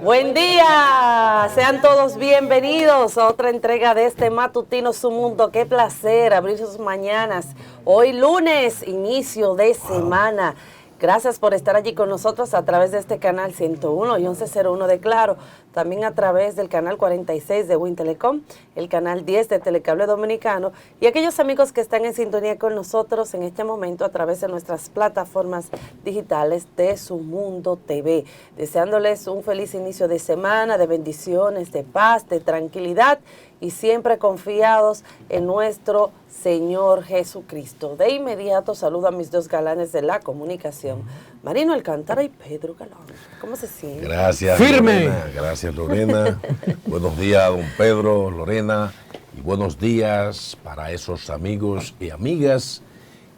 Buen día, sean todos bienvenidos a otra entrega de este matutino Su Mundo. Qué placer abrir sus mañanas. Hoy lunes, inicio de semana. Gracias por estar allí con nosotros a través de este canal 101 y 1101 de Claro, también a través del canal 46 de Win Telecom, el canal 10 de Telecable Dominicano y aquellos amigos que están en sintonía con nosotros en este momento a través de nuestras plataformas digitales de Su Mundo TV. Deseándoles un feliz inicio de semana, de bendiciones, de paz, de tranquilidad y siempre confiados en nuestro Señor Jesucristo. De inmediato saludo a mis dos galanes de la comunicación, Marino Alcántara y Pedro Galán. ¿Cómo se siente? Gracias, firme. Lorena. Gracias, Lorena. Buenos días, don Pedro, Lorena, y buenos días para esos amigos y amigas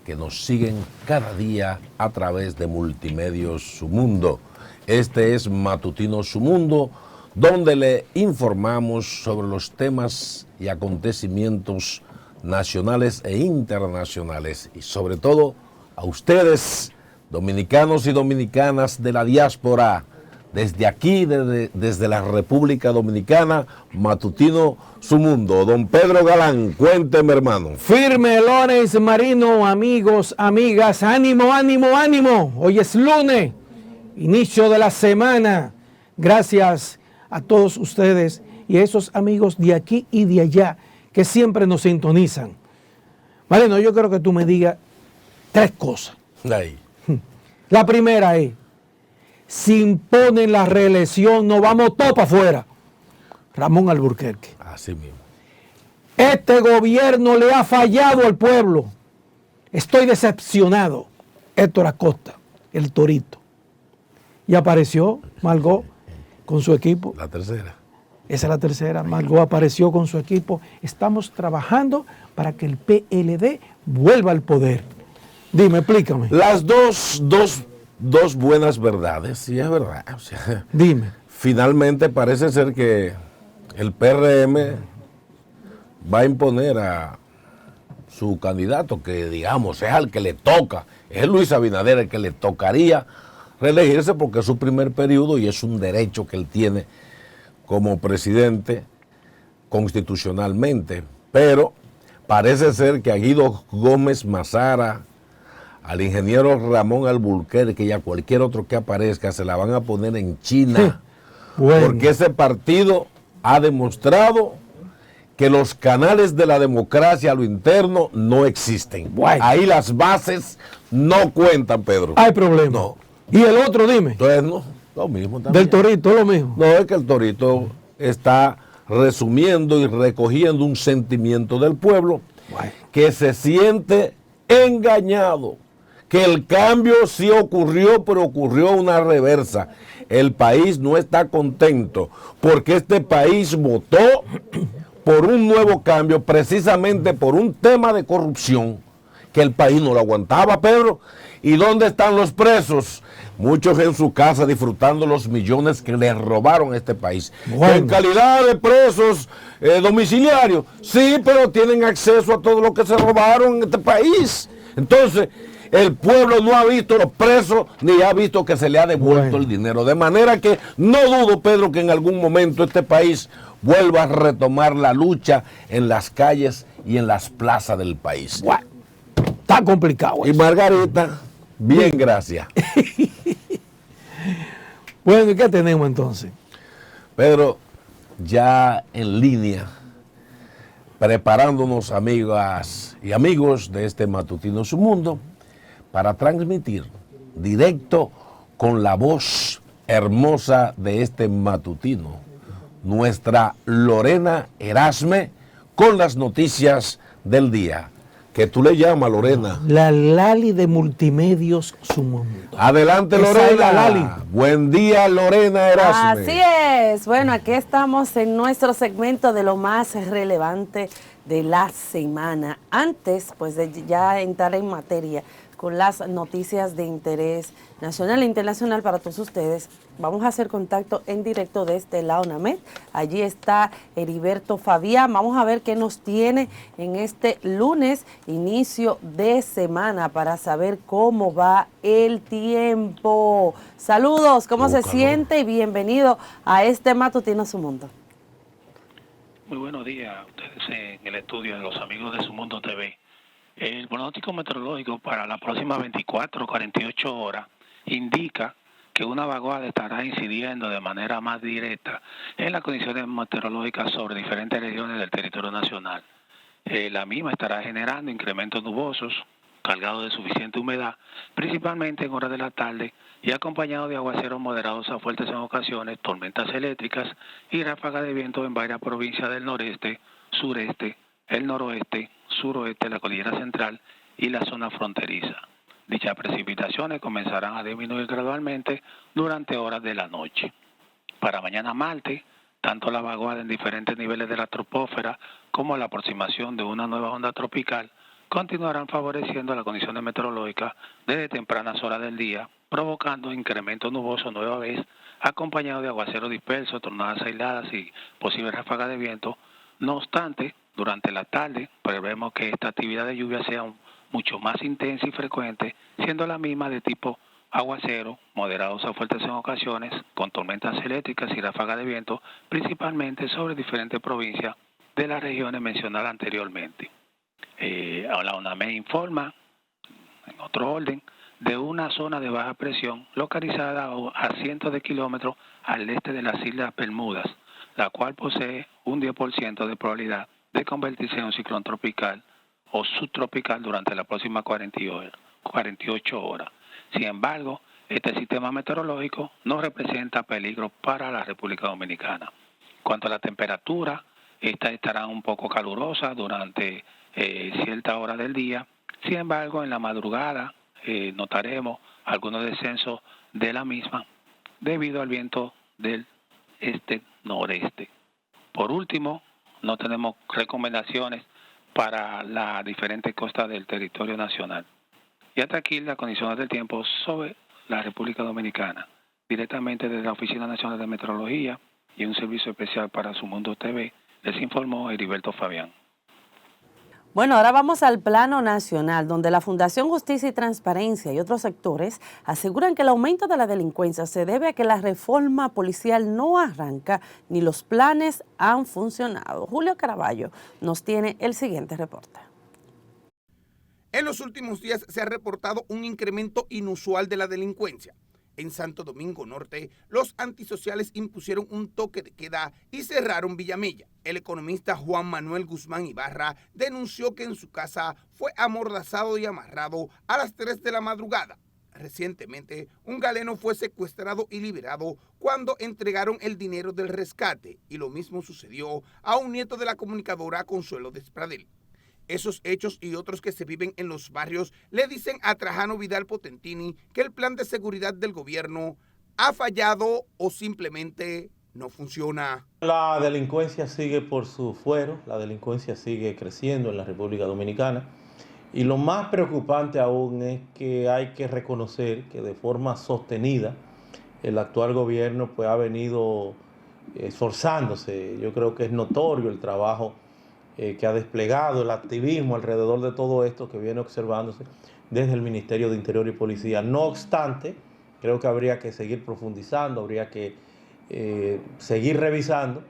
que nos siguen cada día a través de Multimedios Su Mundo. Este es Matutino Su Mundo, donde le informamos sobre los temas y acontecimientos nacionales e internacionales y sobre todo a ustedes, dominicanos y dominicanas de la diáspora, desde aquí, desde la República Dominicana, Matutino Su Mundo. Don Pedro Galán, cuénteme, hermano. Firme, Lorenz, Marino, amigos, amigas, ánimo, ánimo, ánimo. Hoy es lunes, inicio de la semana. Gracias a todos ustedes y a esos amigos de aquí y de allá que siempre nos sintonizan. Marino, yo quiero que tú me digas tres cosas. Ahí. La primera es, si imponen la reelección, nos vamos todos para afuera. Ramón Alburquerque. Así mismo. Este gobierno le ha fallado al pueblo. Estoy decepcionado. Héctor Acosta, el Torito. Y apareció Margot con su equipo. La tercera. Esa es la tercera. Margot apareció con su equipo. Estamos trabajando para que el PLD vuelva al poder. Dime, explícame. Las dos buenas verdades, sí es verdad. O sea, Dime. finalmente parece ser que el PRM va a imponer a su candidato, que digamos es al que le toca, es Luis Abinader el que le tocaría reelegirse porque es su primer periodo y es un derecho que él tiene como presidente constitucionalmente. Pero parece ser que a Guido Gómez Mazara, al ingeniero Ramón Alburquerque y a cualquier otro que aparezca se la van a poner en China. Bueno. Porque ese partido ha demostrado que los canales de la democracia a lo interno no existen. Bueno. Ahí las bases no cuentan, Pedro. Hay problema. No. Y el otro, dime. Entonces, no, lo mismo también. Del Torito, lo mismo. No, es que el Torito está resumiendo y recogiendo un sentimiento del pueblo que se siente engañado, que el cambio sí ocurrió, pero ocurrió una reversa. El país no está contento porque este país votó por un nuevo cambio precisamente por un tema de corrupción que el país no lo aguantaba, Pedro. ¿Y dónde están los presos? Muchos en su casa disfrutando los millones que le robaron a este país. Bueno. En calidad de presos domiciliarios, sí, pero tienen acceso a todo lo que se robaron en este país. Entonces, el pueblo no ha visto los presos ni ha visto que se le ha devuelto el dinero. De manera que no dudo, Pedro, que en algún momento este país vuelva a retomar la lucha en las calles y en las plazas del país. Bueno, está complicado. Y Margarita, bien, gracias. Bueno, ¿y qué tenemos entonces? Pedro, ya en línea, preparándonos, amigas y amigos de este Matutino Su Mundo, para transmitir directo con la voz hermosa de este matutino, nuestra Lorena Erasme, con las noticias del día. Que tú le llamas, Lorena. La Lali de Multimedios Su Mundo. Adelante, Esa Lorena. es la Lali. Buen día, Lorena Erasme. Así es. Bueno, aquí estamos en nuestro segmento de lo más relevante de la semana. Antes, pues, de ya entrar en materia con las noticias de interés nacional e internacional para todos ustedes. Vamos a hacer contacto en directo desde la UNAMED. Allí está Heriberto Fabián. Vamos a ver qué nos tiene en este lunes, inicio de semana, para saber cómo va el tiempo. Saludos, ¿cómo se siente? Y bienvenido a este Matutino Su Mundo. Muy buenos días a ustedes en el estudio de los amigos de Su Mundo TV. El pronóstico meteorológico para las próximas 24 o 48 horas indica que una vaguada estará incidiendo de manera más directa en las condiciones meteorológicas sobre diferentes regiones del territorio nacional. La misma estará generando incrementos nubosos cargados de suficiente humedad, principalmente en horas de la tarde y acompañado de aguaceros moderados a fuertes en ocasiones, tormentas eléctricas y ráfagas de viento en varias provincias del noreste, sureste, el noroeste, suroeste, la cordillera central y la zona fronteriza. Dichas precipitaciones comenzarán a disminuir gradualmente durante horas de la noche. Para mañana martes, tanto la vaguada en diferentes niveles de la troposfera como la aproximación de una nueva onda tropical continuarán favoreciendo las condiciones meteorológicas desde tempranas horas del día, provocando incrementos nubosos nueva vez, acompañados de aguaceros dispersos, tornadas aisladas y posibles ráfagas de viento. No obstante, durante la tarde prevemos que esta actividad de lluvia sea mucho más intensa y frecuente, siendo la misma de tipo aguacero, moderados a fuertes en ocasiones, con tormentas eléctricas y ráfagas de viento, principalmente sobre diferentes provincias de las regiones mencionadas anteriormente. La UNAMED informa, en otro orden, de una zona de baja presión localizada a cientos de kilómetros al este de las Islas Bermudas, la cual posee un 10% de probabilidad de convertirse en un ciclón tropical o subtropical durante las próximas 48 horas. Sin embargo, este sistema meteorológico no representa peligro para la República Dominicana. Cuanto a la temperatura, estas estarán un poco calurosas durante cierta hora del día. Sin embargo, en la madrugada notaremos algunos descensos de la misma debido al viento del este-noreste. Por último, no tenemos recomendaciones para las diferentes costas del territorio nacional. Y hasta aquí las condiciones del tiempo sobre la República Dominicana. Directamente desde la Oficina Nacional de Meteorología y un servicio especial para Su Mundo TV, les informó Heriberto Fabián. Bueno, ahora vamos al plano nacional, donde la Fundación Justicia y Transparencia y otros sectores aseguran que el aumento de la delincuencia se debe a que la reforma policial no arranca ni los planes han funcionado. Julio Caraballo nos tiene el siguiente reporte. En los últimos días se ha reportado un incremento inusual de la delincuencia. En Santo Domingo Norte, los antisociales impusieron un toque de queda y cerraron Villamella. El economista Juan Manuel Guzmán Ibarra denunció que en su casa fue amordazado y amarrado a las 3 de la madrugada. Recientemente, un galeno fue secuestrado y liberado cuando entregaron el dinero del rescate, y lo mismo sucedió a un nieto de la comunicadora Consuelo Despradel. Esos hechos y otros que se viven en los barrios le dicen a Trajano Vidal Potentini que el plan de seguridad del gobierno ha fallado o simplemente no funciona. La delincuencia sigue por su fuero, la delincuencia sigue creciendo en la República Dominicana, y lo más preocupante aún es que hay que reconocer que de forma sostenida el actual gobierno pues ha venido esforzándose. Yo creo que es notorio el trabajo que ha desplegado, el activismo alrededor de todo esto que viene observándose desde el Ministerio de Interior y Policía. No obstante, creo que habría que seguir profundizando, habría que seguir revisando,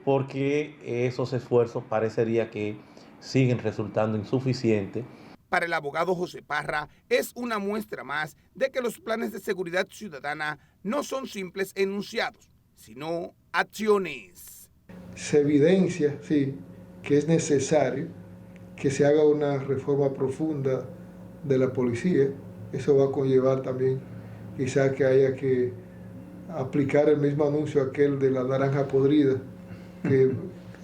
porque esos esfuerzos parecería que siguen resultando insuficientes. Para el abogado José Parra, es una muestra más de que los planes de seguridad ciudadana no son simples enunciados, sino acciones. Se evidencia, sí, que es necesario que se haga una reforma profunda de la policía. Eso va a conllevar también quizá que haya que aplicar el mismo anuncio aquel de la naranja podrida que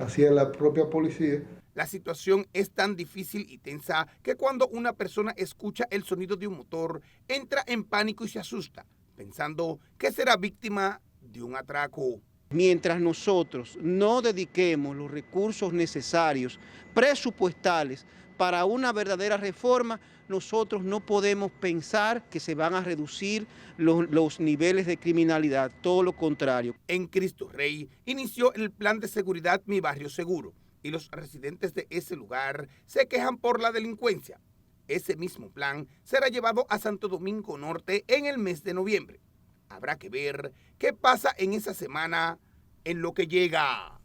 hacía la propia policía. La situación es tan difícil y tensa que cuando una persona escucha el sonido de un motor, entra en pánico y se asusta, pensando que será víctima de un atraco. Mientras nosotros no dediquemos los recursos necesarios presupuestales para una verdadera reforma, nosotros no podemos pensar que se van a reducir los niveles de criminalidad, todo lo contrario. En Cristo Rey inició el plan de seguridad Mi Barrio Seguro y los residentes de ese lugar se quejan por la delincuencia. Ese mismo plan será llevado a Santo Domingo Norte en el mes de noviembre. Habrá que ver qué pasa en esa semana en lo que llega.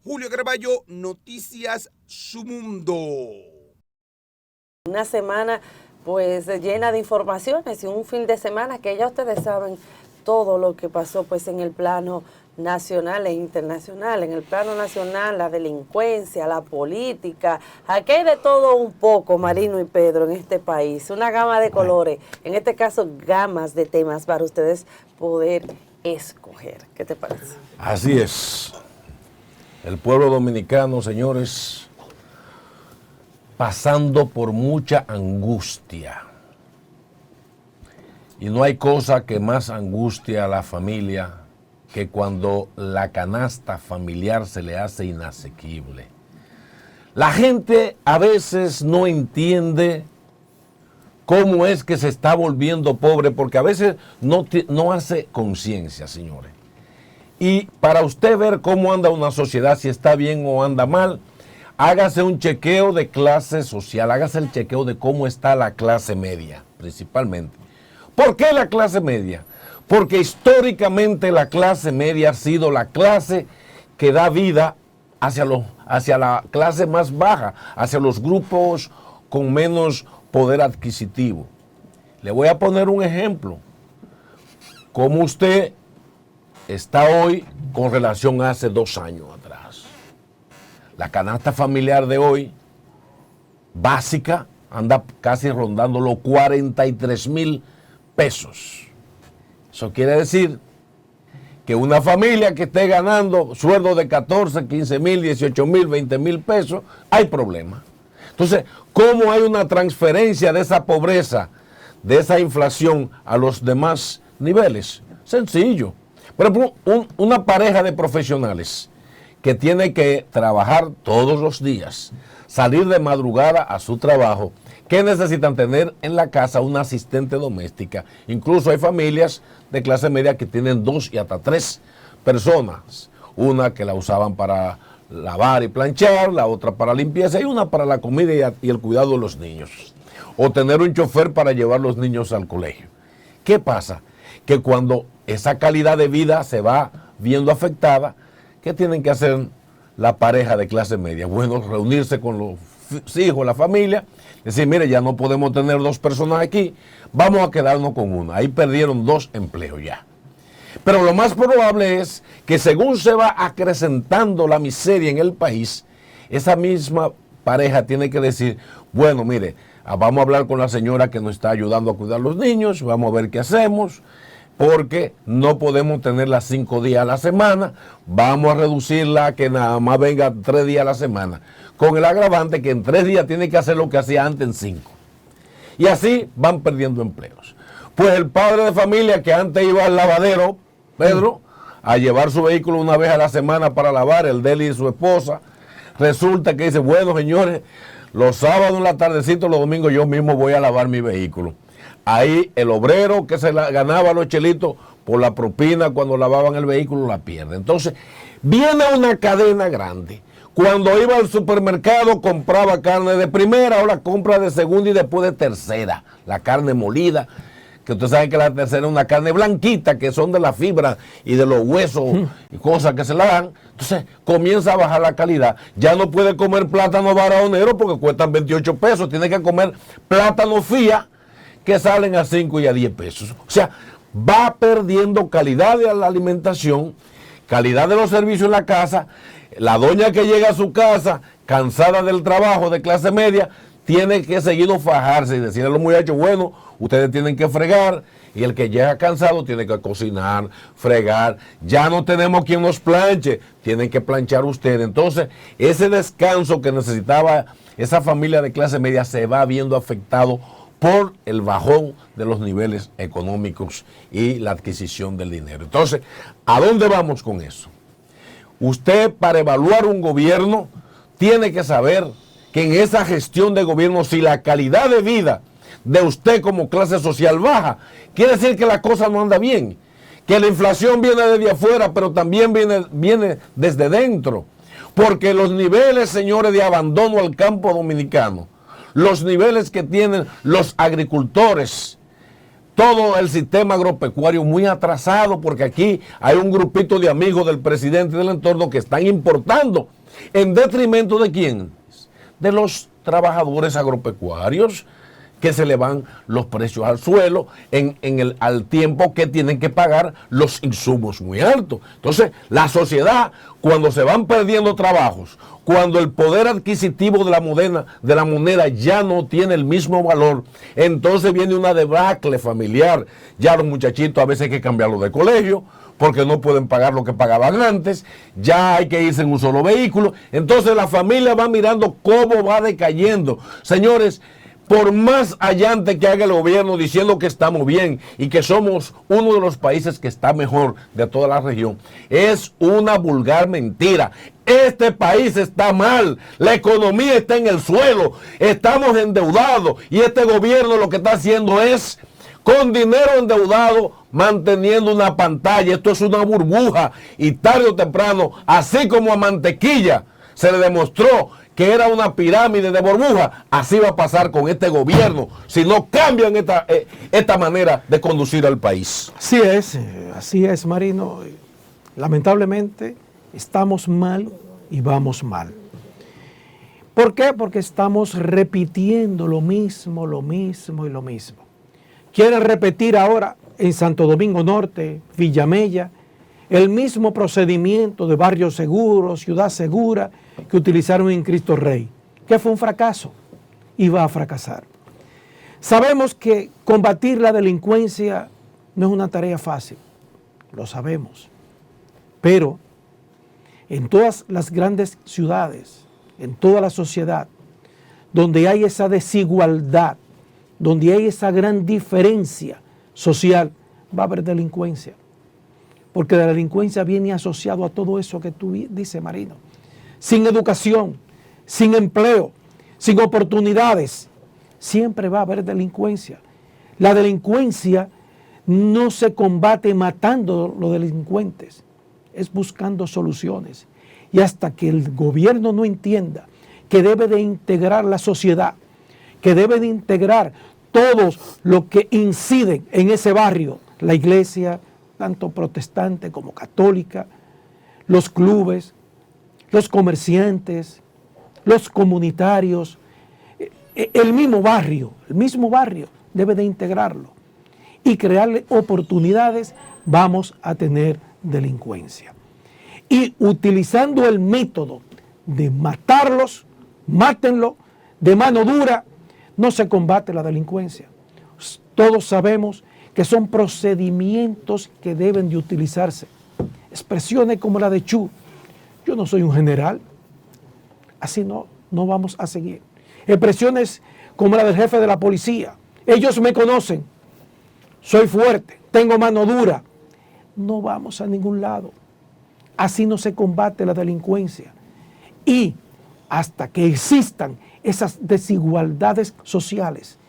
Julio Carballo, Noticias Su Mundo. Una semana pues llena de informaciones y un fin de semana que ya ustedes saben todo lo que pasó pues en el plano nacional e internacional. En el plano nacional, la delincuencia, la política, aquí hay de todo un poco, Marino y Pedro, en este país. Una gama de colores, en este caso gamas de temas para ustedes poder escoger. ¿Qué te parece? Así es. El pueblo dominicano, señores, pasando por mucha angustia. Y no hay cosa que más angustia a la familia que cuando la canasta familiar se le hace inasequible. La gente a veces no entiende cómo es que se está volviendo pobre, porque a veces no hace conciencia, señores. Y para usted ver cómo anda una sociedad, si está bien o anda mal, hágase un chequeo de clase social, hágase el chequeo de cómo está la clase media, principalmente. ¿Por qué la clase media? Porque históricamente la clase media ha sido la clase que da vida hacia la clase más baja, hacia los grupos con menos poder adquisitivo. Le voy a poner un ejemplo. ¿Cómo usted está hoy con relación a hace 2 años atrás? La canasta familiar de hoy, básica, anda casi rondando los 43,000 pesos. Eso quiere decir que una familia que esté ganando sueldo de 14, 15,000, 18,000, 20,000 pesos, hay problema. Entonces, ¿cómo hay una transferencia de esa pobreza, de esa inflación a los demás niveles? Sencillo. Por ejemplo, una pareja de profesionales que tiene que trabajar todos los días, salir de madrugada a su trabajo, ¿qué necesitan? Tener en la casa una asistente doméstica. Incluso hay familias de clase media que tienen 2 y hasta 3 personas. Una que la usaban para lavar y planchar, la otra para limpieza y una para la comida y el cuidado de los niños. O tener un chofer para llevar los niños al colegio. ¿Qué pasa? Que cuando esa calidad de vida se va viendo afectada, ¿qué tienen que hacer la pareja de clase media? Bueno, reunirse con los hijos, la familia, decir, mire, ya no podemos tener 2 personas aquí, vamos a quedarnos con una. Ahí perdieron 2 empleos ya. Pero lo más probable es que según se va acrecentando la miseria en el país, esa misma pareja tiene que decir, bueno, mire, vamos a hablar con la señora que nos está ayudando a cuidar a los niños, vamos a ver qué hacemos, porque no podemos tenerla 5 días a la semana, vamos a reducirla a que nada más venga 3 días a la semana, con el agravante que en 3 días tiene que hacer lo que hacía antes en 5. Y así van perdiendo empleos. Pues el padre de familia que antes iba al lavadero, Pedro, a llevar su vehículo una vez a la semana para lavar, el de él y su esposa, resulta que dice, bueno señores, los sábados en la tardecita, los domingos yo mismo voy a lavar mi vehículo. Ahí el obrero que se ganaba los chelitos por la propina cuando lavaban el vehículo la pierde. Entonces, viene una cadena grande. Cuando iba al supermercado compraba carne de primera, ahora compra de segunda y después de tercera. La carne molida, que usted sabe que la tercera es una carne blanquita, que son de la fibra y de los huesos y cosas que se la dan. Entonces comienza a bajar la calidad. Ya no puede comer plátano baradonero porque cuestan 28 pesos. Tiene que comer plátano fía, que salen a 5 y a 10 pesos. O sea, va perdiendo calidad de la alimentación, calidad de los servicios en la casa. La doña que llega a su casa, cansada del trabajo de clase media, tiene que seguir fajarse y decirle a los muchachos, bueno, ustedes tienen que fregar, y el que llega cansado tiene que cocinar, fregar. Ya no tenemos quien nos planche, tienen que planchar ustedes. Entonces, ese descanso que necesitaba esa familia de clase media se va viendo afectado por el bajón de los niveles económicos y la adquisición del dinero. Entonces, ¿a dónde vamos con eso? Usted, para evaluar un gobierno, tiene que saber que en esa gestión de gobierno, si la calidad de vida de usted como clase social baja, quiere decir que la cosa no anda bien, que la inflación viene desde afuera, pero también viene desde dentro, porque los niveles, señores, de abandono al campo dominicano, los niveles que tienen los agricultores, todo el sistema agropecuario muy atrasado, porque aquí hay un grupito de amigos del presidente del entorno que están importando, ¿en detrimento de quién? De los trabajadores agropecuarios, que se le van los precios al suelo al tiempo que tienen que pagar los insumos muy altos. Entonces, la sociedad, cuando se van perdiendo trabajos, cuando el poder adquisitivo de la moneda ya no tiene el mismo valor, entonces viene una debacle familiar. Ya los muchachitos a veces hay que cambiarlos de colegio, porque no pueden pagar lo que pagaban antes, ya hay que irse en un solo vehículo. Entonces la familia va mirando cómo va decayendo. Señores, por más allante que haga el gobierno diciendo que estamos bien y que somos uno de los países que está mejor de toda la región, es una vulgar mentira. Este país está mal, la economía está en el suelo, estamos endeudados y este gobierno lo que está haciendo es, con dinero endeudado, manteniendo una pantalla. Esto es una burbuja y tarde o temprano, así como a Mantequilla se le demostró que era una pirámide de burbuja, así va a pasar con este gobierno si no cambian esta manera de conducir al país. Así es, Marino. Lamentablemente estamos mal y vamos mal. ¿Por qué? Porque estamos repitiendo lo mismo y lo mismo. Quieren repetir ahora en Santo Domingo Norte, Villamella, el mismo procedimiento de Barrio Seguro, Ciudad Segura, que utilizaron en Cristo Rey, que fue un fracaso y va a fracasar. Sabemos que combatir la delincuencia no es una tarea fácil, lo sabemos, pero en todas las grandes ciudades, en toda la sociedad, donde hay esa desigualdad, donde hay esa gran diferencia social, va a haber delincuencia. Porque la delincuencia viene asociado a todo eso que tú dices, Marino. Sin educación, sin empleo, sin oportunidades, siempre va a haber delincuencia. La delincuencia no se combate matando a los delincuentes, es buscando soluciones. Y hasta que el gobierno no entienda que debe de integrar la sociedad, que debe de integrar todos los que inciden en ese barrio, la iglesia, tanto protestante como católica, los clubes, los comerciantes, los comunitarios, el mismo barrio debe de integrarlo y crearle oportunidades, vamos a tener delincuencia. Y utilizando el método de matarlos, mátenlo, de mano dura, no se combate la delincuencia. Todos sabemos que son procedimientos que deben de utilizarse. Expresiones como la de Chu: yo no soy un general, así no vamos a seguir. Expresiones como la del jefe de la policía: ellos me conocen, soy fuerte, tengo mano dura. No vamos a ningún lado. Así no se combate la delincuencia. Y hasta que existan esas desigualdades sociales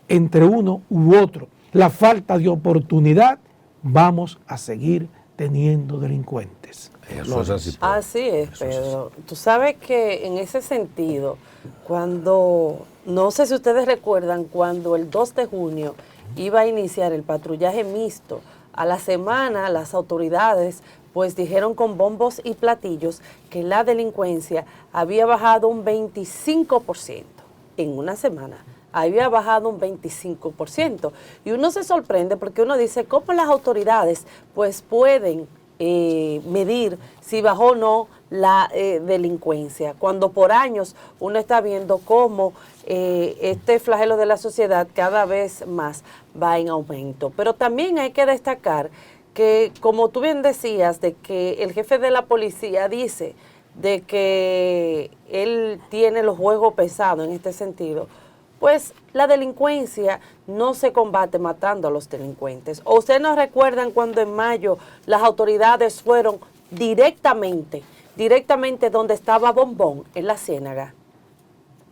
entre uno u otro, la falta de oportunidad, vamos a seguir teniendo delincuentes. Eso es así. Así es, Pedro. Tú sabes que en ese sentido, no sé si ustedes recuerdan, cuando el 2 de junio iba a iniciar el patrullaje mixto, a la semana las autoridades pues dijeron con bombos y platillos que la delincuencia había bajado un 25% en una semana. Había bajado un 25%. Y uno se sorprende porque uno dice, ¿cómo las autoridades pues pueden medir si bajó o no la delincuencia? Cuando por años uno está viendo cómo este flagelo de la sociedad cada vez más va en aumento. Pero también hay que destacar que, como tú bien decías, de que el jefe de la policía dice de que él tiene los juegos pesados en este sentido, pues la delincuencia no se combate matando a los delincuentes. ¿O ustedes nos recuerdan cuando en mayo las autoridades fueron directamente donde estaba Bombón, en la Ciénaga?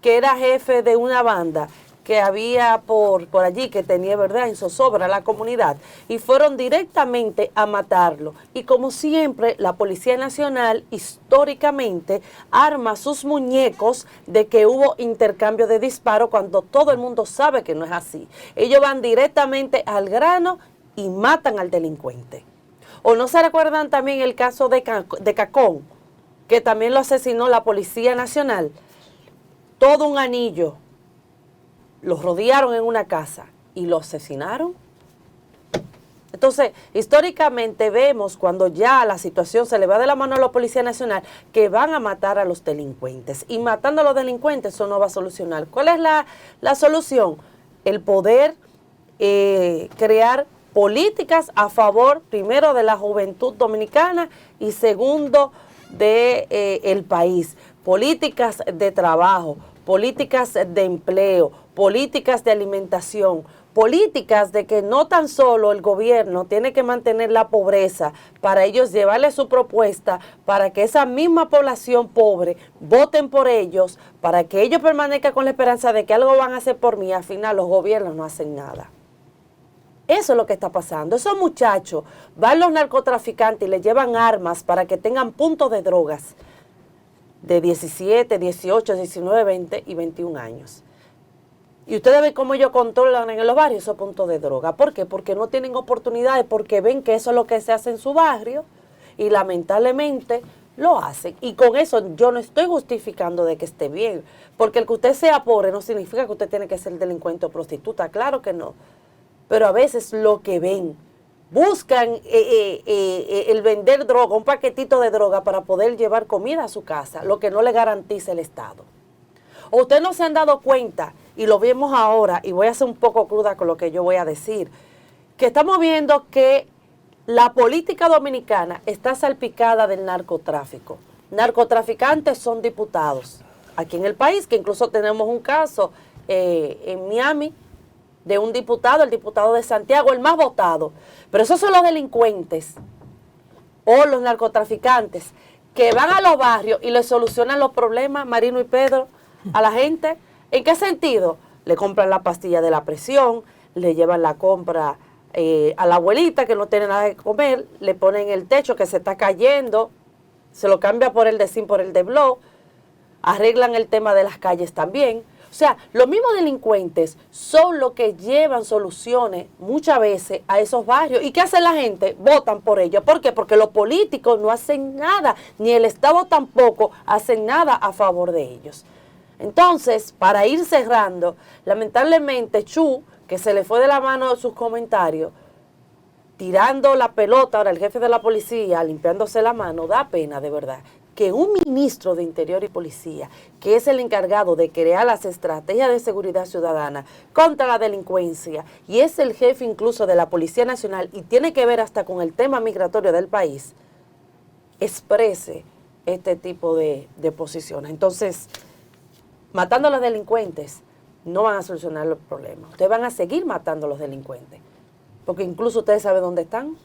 que era jefe de una banda que había por allí, que tenía, ¿verdad?, en zozobra la comunidad, y fueron directamente a matarlo. Y como siempre, la Policía Nacional históricamente arma sus muñecos de que hubo intercambio de disparos cuando todo el mundo sabe que no es así. Ellos van directamente al grano y matan al delincuente. ¿O no se recuerdan también el caso de Cacón, que también lo asesinó la Policía Nacional? Todo un anillo. Los rodearon en una casa y lo asesinaron. Entonces, históricamente vemos cuando ya la situación se le va de la mano a la Policía Nacional que van a matar a los delincuentes. Y matando a los delincuentes eso no va a solucionar. ¿Cuál es la solución? El poder crear políticas a favor, primero, de la juventud dominicana y segundo, del país. Políticas de trabajo, políticas de empleo, políticas de alimentación, políticas de que no tan solo el gobierno tiene que mantener la pobreza para ellos llevarle su propuesta para que esa misma población pobre voten por ellos, para que ellos permanezcan con la esperanza de que algo van a hacer por mí. Al final los gobiernos no hacen nada. Eso es lo que está pasando. Esos muchachos van los narcotraficantes y les llevan armas para que tengan puntos de drogas de 17, 18, 19, 20 y 21 años. Y ustedes ven cómo ellos controlan en los barrios esos puntos de droga. ¿Por qué? Porque no tienen oportunidades, porque ven que eso es lo que se hace en su barrio y lamentablemente lo hacen. Y con eso yo no estoy justificando de que esté bien, porque el que usted sea pobre no significa que usted tiene que ser delincuente o prostituta, claro que no. Pero a veces lo que ven, buscan el vender droga, un paquetito de droga para poder llevar comida a su casa, lo que no le garantiza el Estado. O ustedes no se han dado cuenta, y lo vemos ahora, y voy a ser un poco cruda con lo que yo voy a decir, que estamos viendo que la política dominicana está salpicada del narcotráfico. Narcotraficantes son diputados aquí en el país, que incluso tenemos un caso en Miami, de un diputado, el diputado de Santiago, el más votado. Pero esos son los delincuentes o los narcotraficantes que van a los barrios y les solucionan los problemas, Marino y Pedro, a la gente. ¿En qué sentido? Le compran la pastilla de la presión, le llevan la compra a la abuelita que no tiene nada de comer, le ponen el techo que se está cayendo, se lo cambia por el de zinc, por el de blow, arreglan el tema de las calles también. O sea, los mismos delincuentes son los que llevan soluciones muchas veces a esos barrios. ¿Y qué hace la gente? Votan por ellos. ¿Por qué? Porque los políticos no hacen nada, ni el Estado tampoco hacen nada a favor de ellos. Entonces, para ir cerrando, lamentablemente Chu, que se le fue de la mano sus comentarios, tirando la pelota, ahora el jefe de la policía, limpiándose la mano, da pena de verdad que un ministro de Interior y Policía, que es el encargado de crear las estrategias de seguridad ciudadana contra la delincuencia, y es el jefe incluso de la Policía Nacional, y tiene que ver hasta con el tema migratorio del país, exprese este tipo de posiciones. Entonces, matando a los delincuentes no van a solucionar los problemas. Ustedes van a seguir matando a los delincuentes, porque incluso ustedes saben dónde están.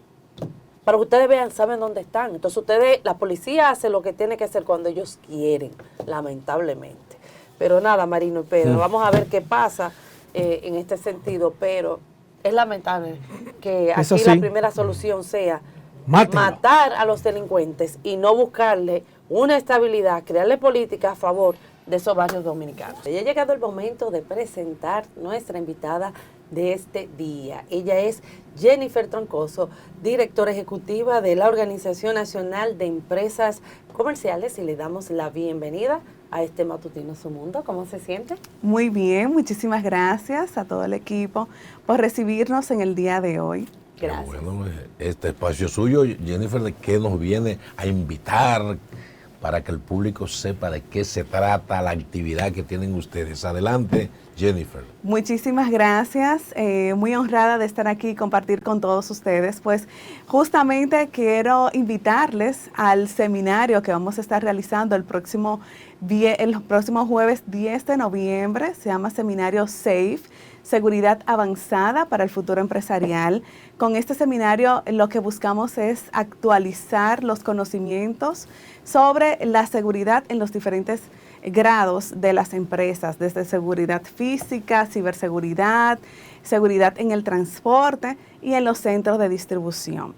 Para que ustedes vean, saben dónde están. Entonces la policía hace lo que tiene que hacer cuando ellos quieren, lamentablemente. Pero nada, Marino y Pedro, vamos a ver qué pasa en este sentido, pero es lamentable que aquí la primera solución sea matar a los delincuentes y no buscarle una estabilidad, crearle política a favor de esos barrios dominicanos. Ya ha llegado el momento de presentar nuestra invitada de este día. Ella es Jennifer Troncoso, directora ejecutiva de la Organización Nacional de Empresas Comerciales, y le damos la bienvenida a este matutino Su Mundo. ¿Cómo se siente? Muy bien, muchísimas gracias a todo el equipo por recibirnos en el día de hoy. Gracias. Bueno, este espacio suyo, Jennifer, ¿de qué nos viene a invitar para que el público sepa de qué se trata la actividad que tienen ustedes? Adelante, Jennifer. Muchísimas gracias, muy honrada de estar aquí y compartir con todos ustedes. Pues justamente quiero invitarles al seminario que vamos a estar realizando el próximo jueves 10 de noviembre. Se llama Seminario SAFE, Seguridad Avanzada para el Futuro Empresarial. Con este seminario lo que buscamos es actualizar los conocimientos sobre la seguridad en los diferentes grados de las empresas, desde seguridad física, ciberseguridad, seguridad en el transporte y en los centros de distribución.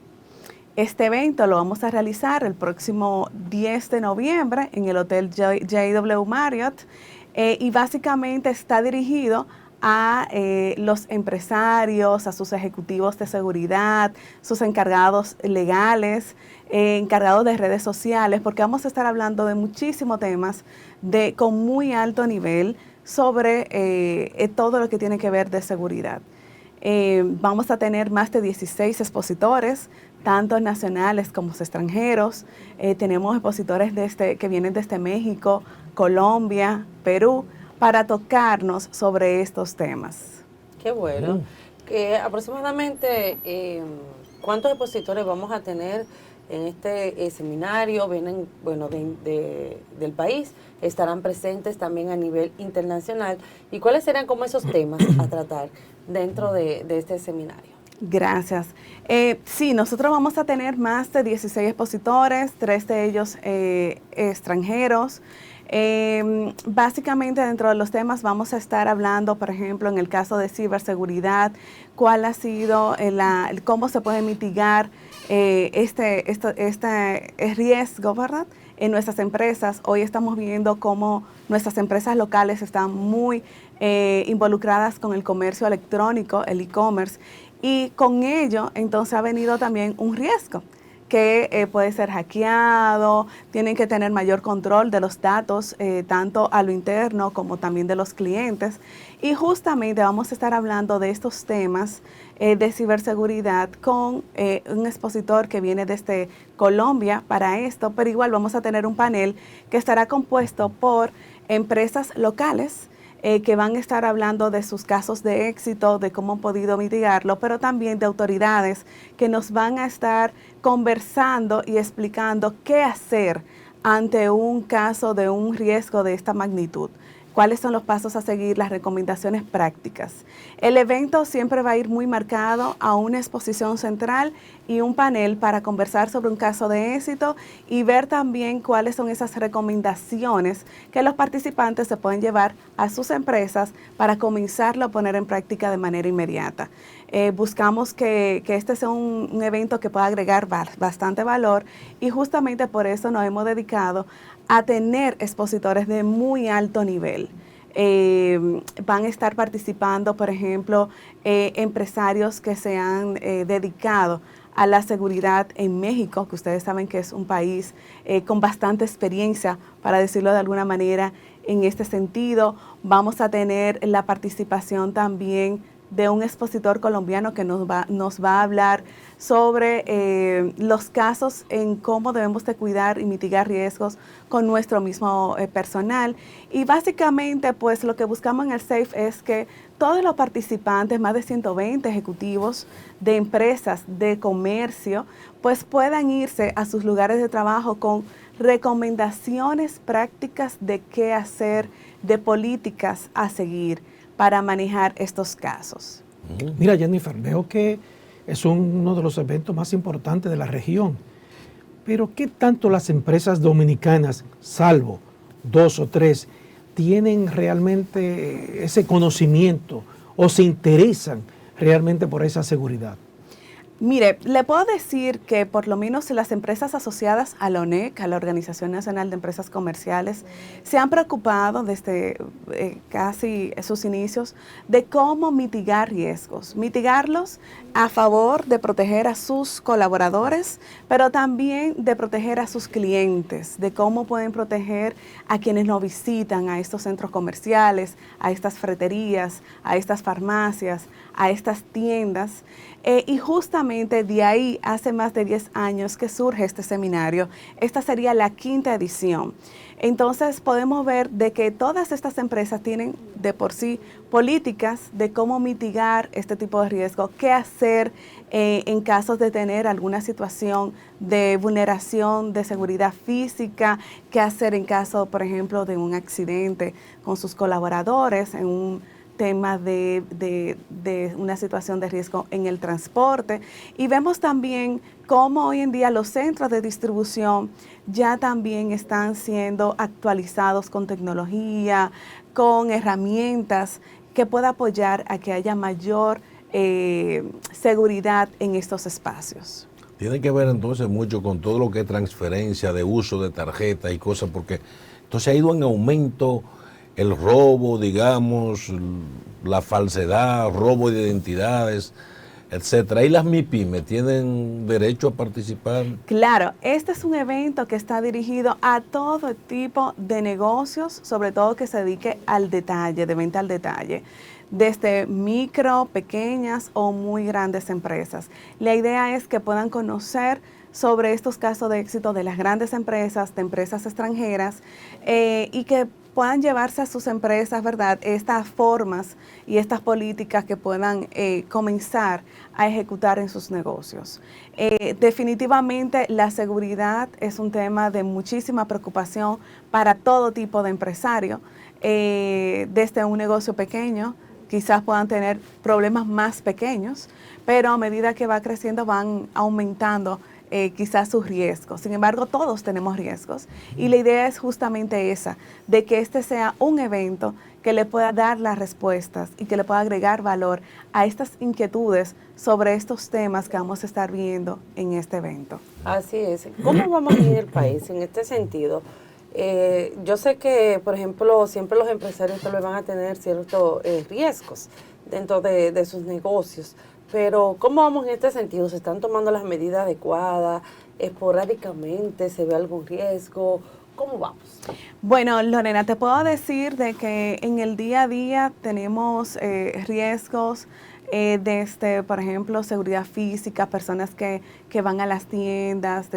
Este evento lo vamos a realizar el próximo 10 de noviembre en el Hotel JW Marriott y básicamente está dirigido a los empresarios, a sus ejecutivos de seguridad, sus encargados legales, encargados de redes sociales, porque vamos a estar hablando de muchísimos temas con muy alto nivel sobre todo lo que tiene que ver de seguridad. Vamos a tener más de 16 expositores, tanto nacionales como extranjeros. Tenemos expositores que vienen desde México, Colombia, Perú, para tocarnos sobre estos temas. Qué bueno. Aproximadamente, ¿cuántos expositores vamos a tener en este seminario? Vienen, bueno, del país, estarán presentes también a nivel internacional. ¿Y cuáles serán como esos temas a tratar dentro de este seminario? Gracias. Sí, nosotros vamos a tener más de 16 expositores, 3 de ellos extranjeros. Básicamente dentro de los temas vamos a estar hablando, por ejemplo, en el caso de ciberseguridad, cuál ha sido, cómo se puede mitigar este riesgo, ¿verdad?, en nuestras empresas. Hoy estamos viendo cómo nuestras empresas locales están muy involucradas con el comercio electrónico, el e-commerce, y con ello entonces ha venido también un riesgo que puede ser hackeado, tienen que tener mayor control de los datos, tanto a lo interno como también de los clientes. Y justamente vamos a estar hablando de estos temas de ciberseguridad con un expositor que viene desde Colombia para esto, pero igual vamos a tener un panel que estará compuesto por empresas locales, que van a estar hablando de sus casos de éxito, de cómo han podido mitigarlo, pero también de autoridades que nos van a estar conversando y explicando qué hacer ante un caso de un riesgo de esta magnitud. Cuáles son los pasos a seguir, las recomendaciones prácticas. El evento siempre va a ir muy marcado a una exposición central y un panel para conversar sobre un caso de éxito y ver también cuáles son esas recomendaciones que los participantes se pueden llevar a sus empresas para comenzarlo a poner en práctica de manera inmediata. Buscamos que este sea un evento que pueda agregar bastante valor y justamente por eso nos hemos dedicado a tener expositores de muy alto nivel. Van a estar participando, por ejemplo, empresarios que se han dedicado a la seguridad en México, que ustedes saben que es un país con bastante experiencia, para decirlo de alguna manera, en este sentido. Vamos a tener la participación también de un expositor colombiano que nos va a hablar sobre los casos en cómo debemos de cuidar y mitigar riesgos con nuestro mismo personal. Y básicamente, pues lo que buscamos en el SAFE es que todos los participantes, más de 120 ejecutivos de empresas de comercio, pues puedan irse a sus lugares de trabajo con recomendaciones prácticas de qué hacer, de políticas a seguir para manejar estos casos. Mira, Jennifer, veo que es uno de los eventos más importantes de la región, pero ¿qué tanto las empresas dominicanas, salvo 2 o 3, tienen realmente ese conocimiento o se interesan realmente por esa seguridad? Mire, le puedo decir que por lo menos las empresas asociadas a la ONEC, a la Organización Nacional de Empresas Comerciales, se han preocupado desde casi sus inicios de cómo mitigar riesgos. Mitigarlos a favor de proteger a sus colaboradores, pero también de proteger a sus clientes, de cómo pueden proteger a quienes nos visitan, a estos centros comerciales, a estas ferreterías, a estas farmacias, a estas tiendas. Y justamente de ahí, hace más de 10 años que surge este seminario. Esta sería la 5ª edición. Entonces podemos ver de que todas estas empresas tienen de por sí políticas de cómo mitigar este tipo de riesgo, qué hacer en casos de tener alguna situación de vulneración de seguridad física, qué hacer en caso, por ejemplo, de un accidente con sus colaboradores, en un temas de una situación de riesgo en el transporte. Y vemos también cómo hoy en día los centros de distribución ya también están siendo actualizados con tecnología, con herramientas que pueda apoyar a que haya mayor seguridad en estos espacios. Tiene que ver entonces mucho con todo lo que es transferencia de uso de tarjetas y cosas, porque entonces ha ido en aumento el robo, digamos, la falsedad, robo de identidades, etcétera. ¿Y las MIPYME tienen derecho a participar? Claro, este es un evento que está dirigido a todo tipo de negocios, sobre todo que se dedique al detalle, de venta al detalle, desde micro, pequeñas o muy grandes empresas. La idea es que puedan conocer sobre estos casos de éxito de las grandes empresas, de empresas extranjeras, y que puedan llevarse a sus empresas, ¿verdad?, estas formas y estas políticas que puedan comenzar a ejecutar en sus negocios. Definitivamente la seguridad es un tema de muchísima preocupación para todo tipo de empresario, desde un negocio pequeño, quizás puedan tener problemas más pequeños, pero a medida que va creciendo van aumentando quizás sus riesgos. Sin embargo, todos tenemos riesgos y la idea es justamente esa, de que este sea un evento que le pueda dar las respuestas y que le pueda agregar valor a estas inquietudes sobre estos temas que vamos a estar viendo en este evento. Así es. ¿Cómo vamos en el país en este sentido? Yo sé que, por ejemplo, siempre los empresarios tal vez van a tener ciertos riesgos dentro de sus negocios, pero ¿cómo vamos en este sentido? ¿Se están tomando las medidas adecuadas? ¿Esporádicamente se ve algún riesgo? ¿Cómo vamos? Bueno, Lorena, te puedo decir de que en el día a día tenemos riesgos desde, por ejemplo, seguridad física, personas que van a las tiendas,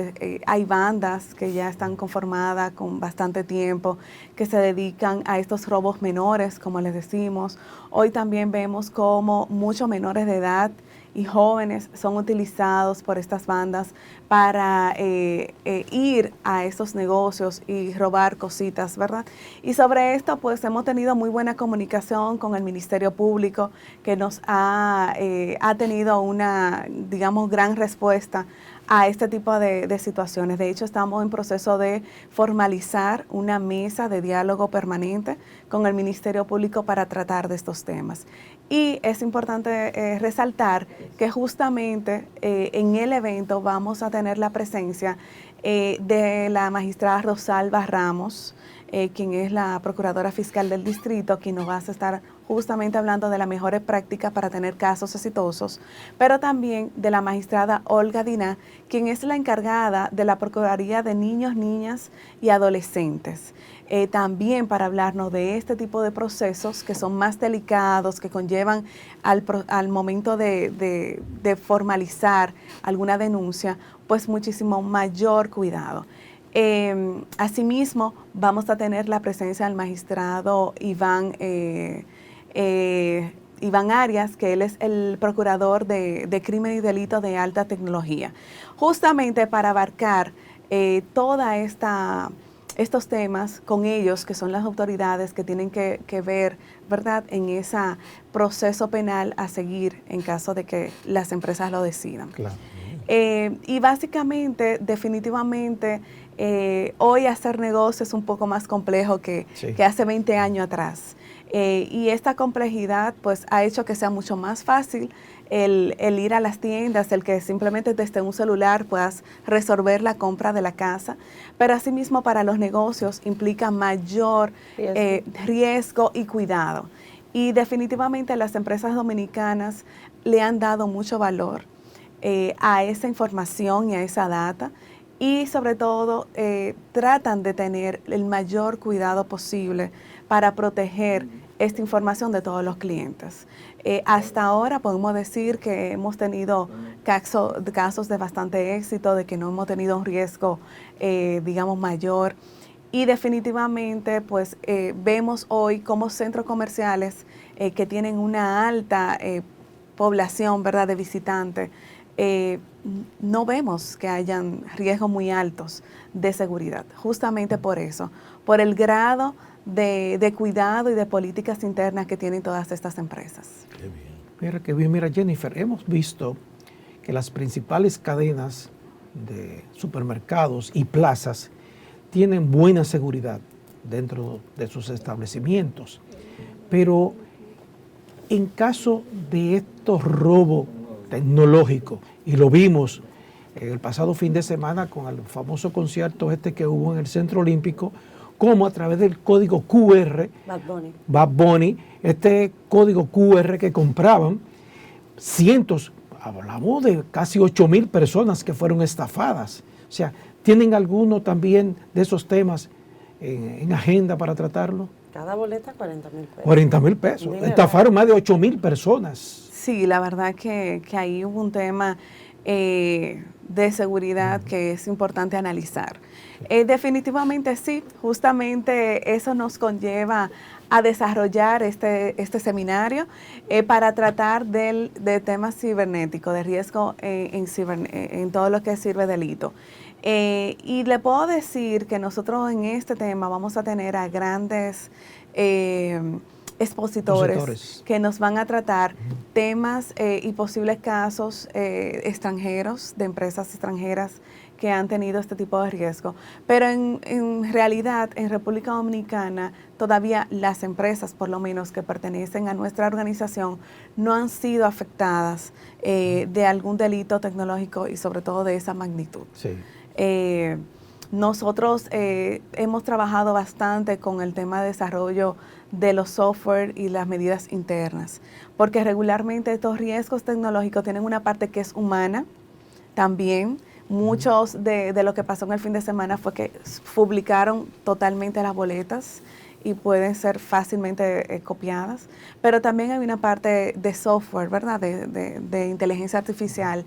hay bandas que ya están conformadas con bastante tiempo, que se dedican a estos robos menores, como les decimos. Hoy también vemos como muchos menores de edad y jóvenes son utilizados por estas bandas para ir a estos negocios y robar cositas, ¿verdad? Y sobre esto, pues hemos tenido muy buena comunicación con el Ministerio Público, que nos ha tenido una, digamos, gran respuesta a este tipo de situaciones. De hecho, estamos en proceso de formalizar una mesa de diálogo permanente con el Ministerio Público para tratar de estos temas. Y es importante resaltar que justamente en el evento vamos a tener la presencia de la magistrada Rosalba Ramos, quien es la procuradora fiscal del distrito, quien nos va a estar justamente hablando de las mejores prácticas para tener casos exitosos, pero también de la magistrada Olga Diná, quien es la encargada de la Procuraduría de Niños, Niñas y Adolescentes. También para hablarnos de este tipo de procesos que son más delicados, que conllevan al momento de formalizar alguna denuncia, pues muchísimo mayor cuidado. Asimismo, vamos a tener la presencia del magistrado Iván Arias, que él es el procurador de crimen y delitos de alta tecnología, justamente para abarcar estos temas con ellos, que son las autoridades que tienen que ver, ¿verdad?, en ese proceso penal a seguir en caso de que las empresas lo decidan. Claro. Y básicamente, definitivamente, hoy hacer negocio es un poco más complejo que hace 20 años atrás. Y esta complejidad pues ha hecho que sea mucho más fácil el ir a las tiendas, el que simplemente desde un celular puedas resolver la compra de la casa, pero asimismo para los negocios implica mayor riesgo y cuidado. Y definitivamente las empresas dominicanas le han dado mucho valor a esa información y a esa data, y sobre todo tratan de tener el mayor cuidado posible para proteger esta información de todos los clientes. Hasta ahora podemos decir que hemos tenido casos de bastante éxito, de que no hemos tenido un riesgo, digamos, mayor. Y definitivamente, pues, vemos hoy como centros comerciales que tienen una alta población, ¿verdad?, de visitantes, no vemos que hayan riesgos muy altos de seguridad, justamente por eso, por el grado de cuidado y de políticas internas que tienen todas estas empresas. Qué bien. Mira que bien, mira Jennifer, hemos visto que las principales cadenas de supermercados y plazas tienen buena seguridad dentro de sus establecimientos, pero en caso de estos robos tecnológicos, y lo vimos el pasado fin de semana con el famoso concierto que hubo en el Centro Olímpico, como a través del código QR, Bad Bunny, este código QR que compraban cientos, hablamos de casi 8,000 personas que fueron estafadas. O sea, ¿tienen alguno también de esos temas en agenda para tratarlo? Cada boleta 40,000 pesos. 40,000 pesos. Estafaron más de 8,000 personas. Sí, la verdad que ahí hubo un tema de seguridad que es importante analizar. Definitivamente sí, justamente eso nos conlleva a desarrollar este seminario para tratar de temas cibernéticos, de riesgo en todo lo que sirve delito. Y le puedo decir que nosotros en este tema vamos a tener a grandes expositores que nos van a tratar temas y posibles casos extranjeros, de empresas extranjeras que han tenido este tipo de riesgo. Pero en realidad, en República Dominicana, todavía las empresas, por lo menos que pertenecen a nuestra organización, no han sido afectadas de algún delito tecnológico y sobre todo de esa magnitud. Sí. Nosotros hemos trabajado bastante con el tema de desarrollo de los software y las medidas internas, porque regularmente estos riesgos tecnológicos tienen una parte que es humana también. Muchos de lo que pasó en el fin de semana fue que publicaron totalmente las boletas y pueden ser fácilmente copiadas, pero también hay una parte de software, ¿verdad?, de inteligencia artificial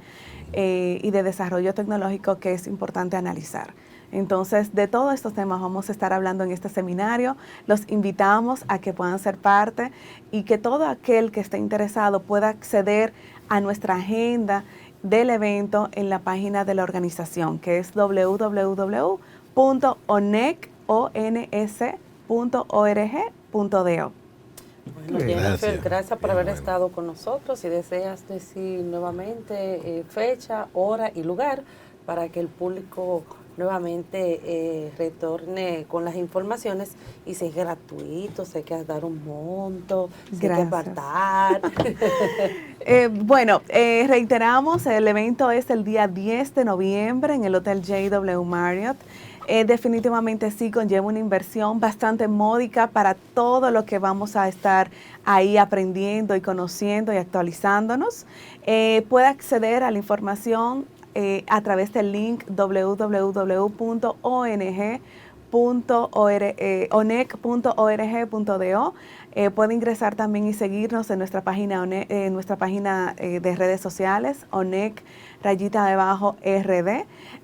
y de desarrollo tecnológico que es importante analizar. Entonces, de todos estos temas vamos a estar hablando en este seminario. Los invitamos a que puedan ser parte y que todo aquel que esté interesado pueda acceder a nuestra agenda del evento en la página de la organización, que es www.onec.org.do. Bueno, Jennifer, gracias por haber estado con nosotros. Si deseas decir nuevamente fecha, hora y lugar para que el público nuevamente retorne con las informaciones, y si es gratuito, si hay que dar un monto, si hay que apartar. Bueno, reiteramos, el evento es el día 10 de noviembre en el Hotel JW Marriott. Definitivamente sí conlleva una inversión bastante módica para todo lo que vamos a estar ahí aprendiendo y conociendo y actualizándonos. Puede acceder a la información a través del link www.onec.org.do. Puede ingresar también y seguirnos en nuestra página, de redes sociales, ONEC_RD.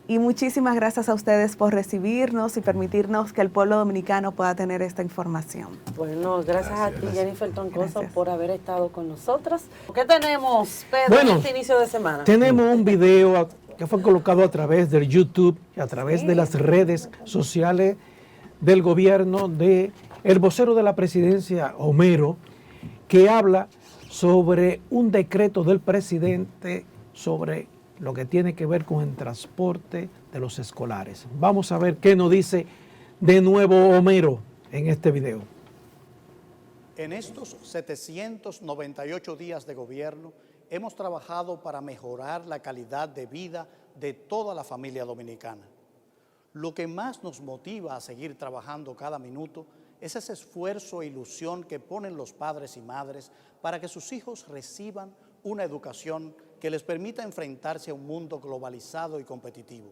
Y muchísimas gracias a ustedes por recibirnos y permitirnos que el pueblo dominicano pueda tener esta información. Bueno, gracias a ti, Jennifer Troncoso, por haber estado con nosotros. ¿Qué tenemos, Pedro, bueno, en este inicio de semana? Tenemos un video que fue colocado a través del YouTube, a través de las redes sociales del gobierno, de el vocero de la presidencia, Homero, que habla sobre un decreto del presidente sobre lo que tiene que ver con el transporte de los escolares. Vamos a ver qué nos dice de nuevo Homero en este video. En estos 798 días de gobierno hemos trabajado para mejorar la calidad de vida de toda la familia dominicana. Lo que más nos motiva a seguir trabajando cada minuto es ese esfuerzo e ilusión que ponen los padres y madres para que sus hijos reciban una educación que les permita enfrentarse a un mundo globalizado y competitivo.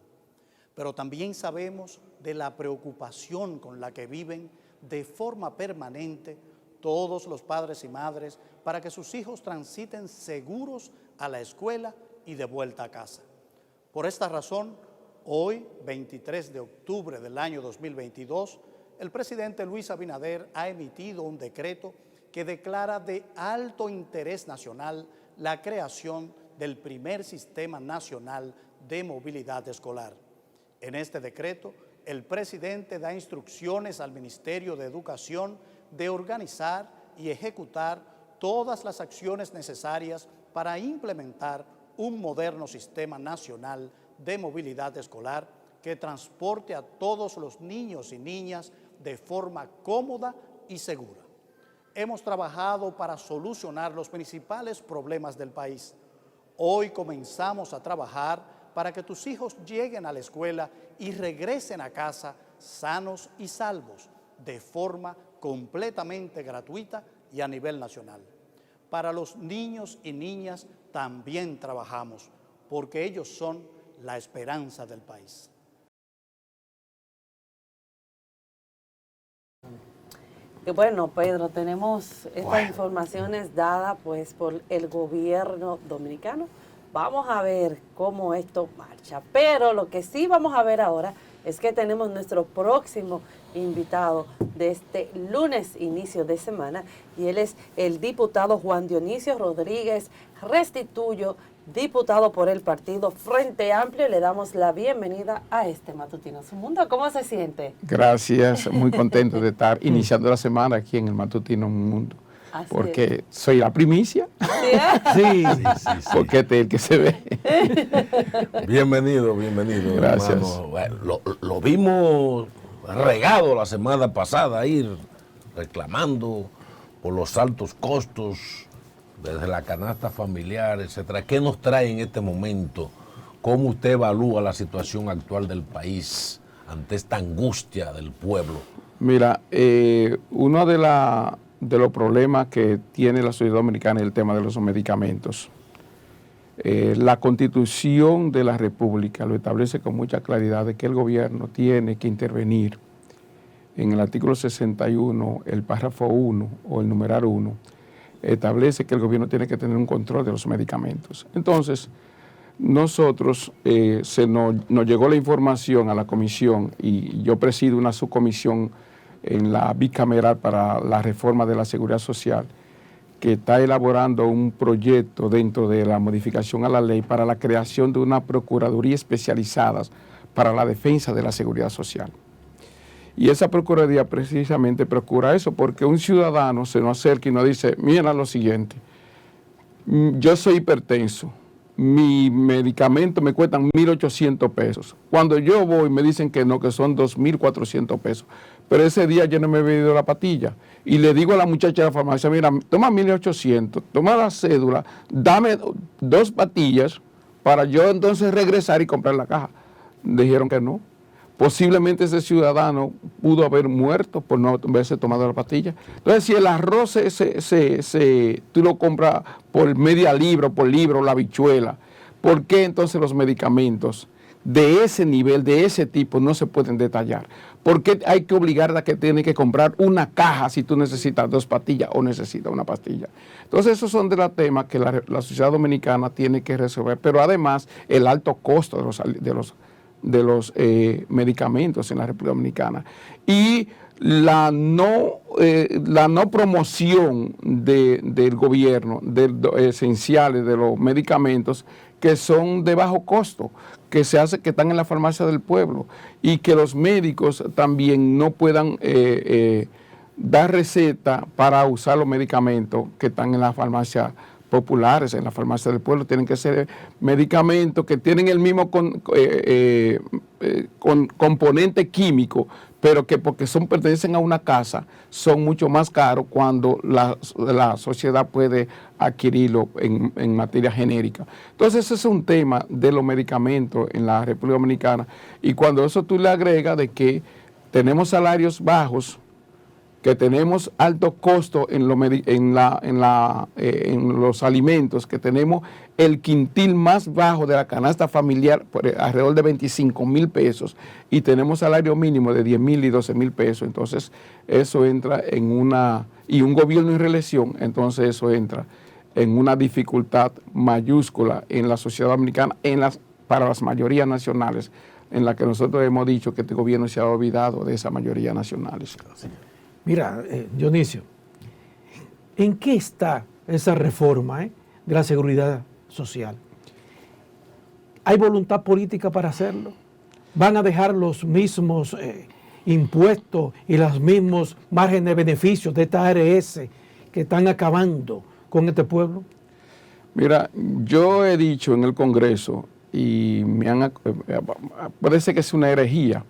Pero también sabemos de la preocupación con la que viven de forma permanente todos los padres y madres para que sus hijos transiten seguros a la escuela y de vuelta a casa. Por esta razón, hoy, 23 de octubre del año 2022, el presidente Luis Abinader ha emitido un decreto que declara de alto interés nacional la creación del primer Sistema Nacional de Movilidad Escolar. En este decreto, el presidente da instrucciones al Ministerio de Educación de organizar y ejecutar todas las acciones necesarias para implementar un moderno sistema nacional de movilidad escolar que transporte a todos los niños y niñas de forma cómoda y segura. Hemos trabajado para solucionar los principales problemas del país. Hoy comenzamos a trabajar para que tus hijos lleguen a la escuela y regresen a casa sanos y salvos, de forma completamente gratuita y a nivel nacional. Para los niños y niñas también trabajamos, porque ellos son la esperanza del país. Y bueno, Pedro, tenemos estas informaciones dadas pues por el gobierno dominicano. Vamos a ver cómo esto marcha. Pero lo que sí vamos a ver ahora es que tenemos nuestro próximo invitado de este lunes, inicio de semana, y él es el diputado Juan Dionisio Rodríguez Restituyo, diputado por el partido Frente Amplio. Le damos la bienvenida a este Matutino Su Mundo. ¿Cómo se siente? Gracias, muy contento de estar iniciando la semana aquí en el Matutino Mundo. Así porque soy la primicia. Sí, porque este es el que se ve. Bienvenido. Gracias. Hermano. Bueno, lo vimos regado la semana pasada, ir reclamando por los altos costos desde la canasta familiar, etcétera. ¿Qué nos trae en este momento? ¿Cómo usted evalúa la situación actual del país ante esta angustia del pueblo? Mira, uno de los problemas que tiene la sociedad dominicana es el tema de los medicamentos. La Constitución de la República lo establece con mucha claridad de que el gobierno tiene que intervenir. En el artículo 61, el párrafo 1 o el numeral 1, establece que el gobierno tiene que tener un control de los medicamentos. Entonces, nosotros nos llegó la información a la comisión y yo presido una subcomisión en la bicameral para la reforma de la seguridad social, que está elaborando un proyecto dentro de la modificación a la ley para la creación de una procuraduría especializada para la defensa de la seguridad social. Y esa procuraduría precisamente procura eso, porque un ciudadano se nos acerca y nos dice, mira lo siguiente, yo soy hipertenso, mi medicamento me cuestan 1.800 pesos. Cuando yo voy me dicen que no, que son 2.400 pesos. Pero ese día yo no me he bebido la pastilla. Y le digo a la muchacha de la farmacia, mira, toma 1.800, toma la cédula, dame 2 pastillas para yo entonces regresar y comprar la caja. Dijeron que no. Posiblemente ese ciudadano pudo haber muerto por no haberse tomado la pastilla. Entonces, si el arroz tú lo compras por media libra, por libro, la habichuela, ¿por qué entonces los medicamentos de ese nivel, de ese tipo, no se pueden detallar? ¿Por qué hay que obligarla a que tiene que comprar una caja si tú necesitas 2 pastillas o necesitas una pastilla? Entonces, esos son de los temas que la sociedad dominicana tiene que resolver, pero además el alto costo de los medicamentos en la República Dominicana y la no promoción del gobierno esenciales de los medicamentos que son de bajo costo, que están en la farmacia del pueblo y que los médicos también no puedan dar receta para usar los medicamentos que están en la farmacia populares, en la farmacia del pueblo. Tienen que ser medicamentos que tienen el mismo componente químico, pero que porque pertenecen a una casa, son mucho más caros cuando la sociedad puede adquirirlo en materia genérica. Entonces, ese es un tema de los medicamentos en la República Dominicana, y cuando eso tú le agregas de que tenemos salarios bajos, que tenemos alto costo en los alimentos, que tenemos el quintil más bajo de la canasta familiar, alrededor de 25.000 pesos, y tenemos salario mínimo de 10.000 y 12.000 pesos, entonces eso entra en y un gobierno en reelección, entonces eso entra en una dificultad mayúscula en la sociedad dominicana, para las mayorías nacionales, en la que nosotros hemos dicho que este gobierno se ha olvidado de esas mayorías nacionales. Mira, Dionisio, ¿en qué está esa reforma de la seguridad social? ¿Hay voluntad política para hacerlo? van a dejar los mismos impuestos y los mismos márgenes de beneficios de esta ARS que están acabando con este pueblo? Mira, yo he dicho en el Congreso, y puede ser que es una herejía,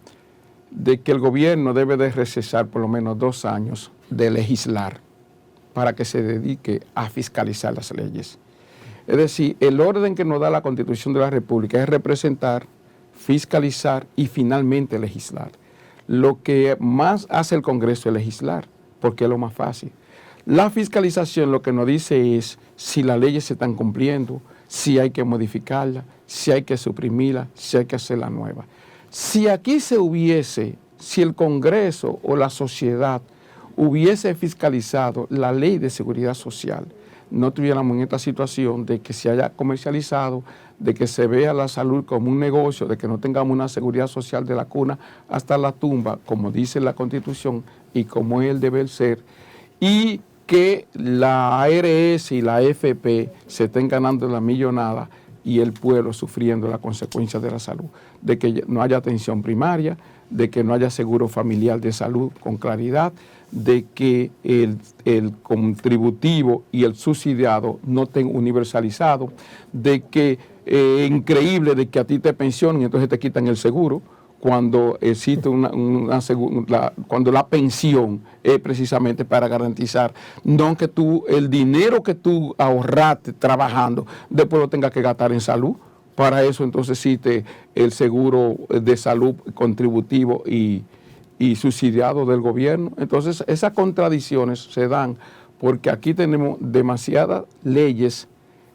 de que el gobierno debe de recesar por lo menos 2 años de legislar para que se dedique a fiscalizar las leyes. Es decir, el orden que nos da la Constitución de la República es representar, fiscalizar y finalmente legislar. Lo que más hace el Congreso es legislar, porque es lo más fácil. La fiscalización lo que nos dice es si las leyes se están cumpliendo, si hay que modificarlas, si hay que suprimirlas, si hay que hacerla nueva. Si aquí si el Congreso o la sociedad hubiese fiscalizado la ley de seguridad social, no tuviéramos en esta situación de que se haya comercializado, de que se vea la salud como un negocio, de que no tengamos una seguridad social de la cuna hasta la tumba, como dice la Constitución y como es el deber ser, y que la ARS y la AFP se estén ganando la millonada y el pueblo sufriendo las consecuencias de la salud, de que no haya atención primaria, de que no haya seguro familiar de salud con claridad, de que el contributivo y el subsidiado no estén universalizados, de que increíble de que a ti te pensionen y entonces te quitan el seguro, cuando existe cuando la pensión es precisamente para garantizar, no que el dinero que tú ahorraste trabajando, después lo tengas que gastar en salud. Para eso entonces existe el seguro de salud contributivo y subsidiado del gobierno. Entonces esas contradicciones se dan porque aquí tenemos demasiadas leyes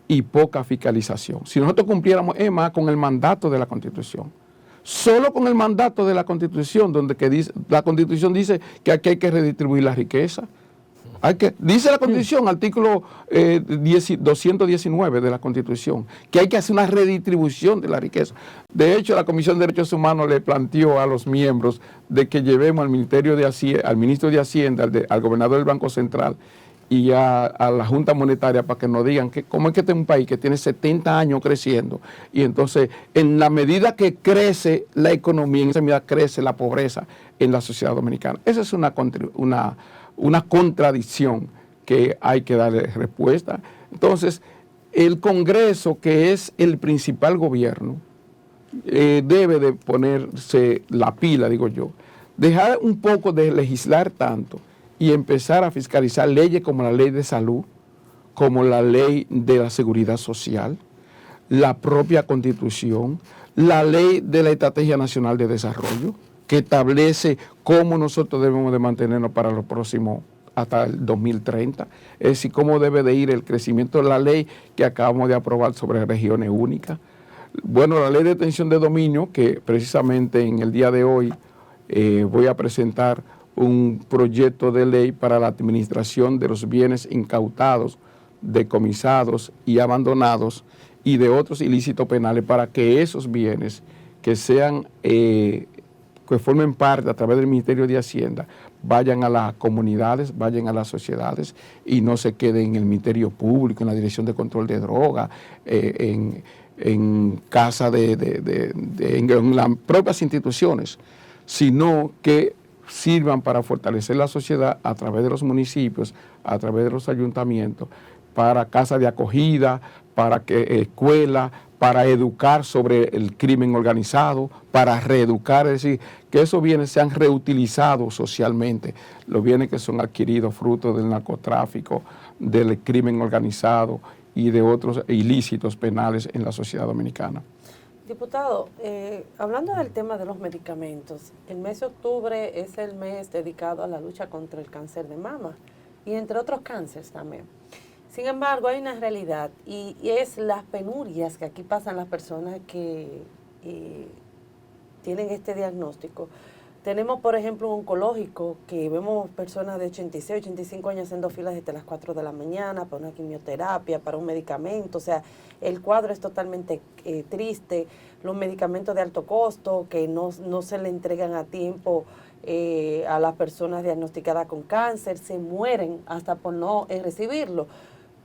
y poca fiscalización. Si nosotros cumpliéramos, es más, con el mandato de la Constitución, solo con el mandato de la Constitución, donde la Constitución dice que aquí hay que redistribuir la riqueza. Dice la Constitución, artículo 219 de la Constitución, que hay que hacer una redistribución de la riqueza. De hecho, la Comisión de Derechos Humanos le planteó a los miembros de que llevemos al ministro de Hacienda, al gobernador del Banco Central y a la Junta Monetaria para que nos digan cómo es que este es un país que tiene 70 años creciendo y entonces en la medida que crece la economía, en esa medida crece la pobreza en la sociedad dominicana. Esa es una contradicción que hay que darle respuesta. Entonces, el Congreso, que es el principal gobierno, debe de ponerse la pila, digo yo, dejar un poco de legislar tanto y empezar a fiscalizar leyes como la ley de salud, como la ley de la seguridad social, la propia Constitución, la ley de la Estrategia Nacional de Desarrollo, que establece cómo nosotros debemos de mantenernos para los próximos, hasta el 2030, es decir, cómo debe de ir el crecimiento de la ley que acabamos de aprobar sobre regiones únicas. Bueno, la ley de extensión de dominio, que precisamente en el día de hoy voy a presentar un proyecto de ley para la administración de los bienes incautados, decomisados y abandonados y de otros ilícitos penales para que esos bienes que sean que formen parte a través del Ministerio de Hacienda vayan a las comunidades, vayan a las sociedades y no se queden en el Ministerio Público, en la Dirección de Control de Drogas, en las propias instituciones, sino que sirvan para fortalecer la sociedad a través de los municipios, a través de los ayuntamientos, para casas de acogida, para escuelas, para educar sobre el crimen organizado, para reeducar, es decir, que esos bienes sean reutilizados socialmente, los bienes que son adquiridos fruto del narcotráfico, del crimen organizado y de otros ilícitos penales en la sociedad dominicana. Diputado, hablando del tema de los medicamentos, el mes de octubre es el mes dedicado a la lucha contra el cáncer de mama y entre otros cánceres también. Sin embargo, hay una realidad y es las penurias que aquí pasan las personas que tienen este diagnóstico. Tenemos, por ejemplo, un oncológico que vemos personas de 86, 85 años haciendo filas desde las 4 de la mañana para una quimioterapia, para un medicamento. O sea, el cuadro es totalmente triste. Los medicamentos de alto costo que no se le entregan a tiempo a las personas diagnosticadas con cáncer, se mueren hasta por no recibirlo.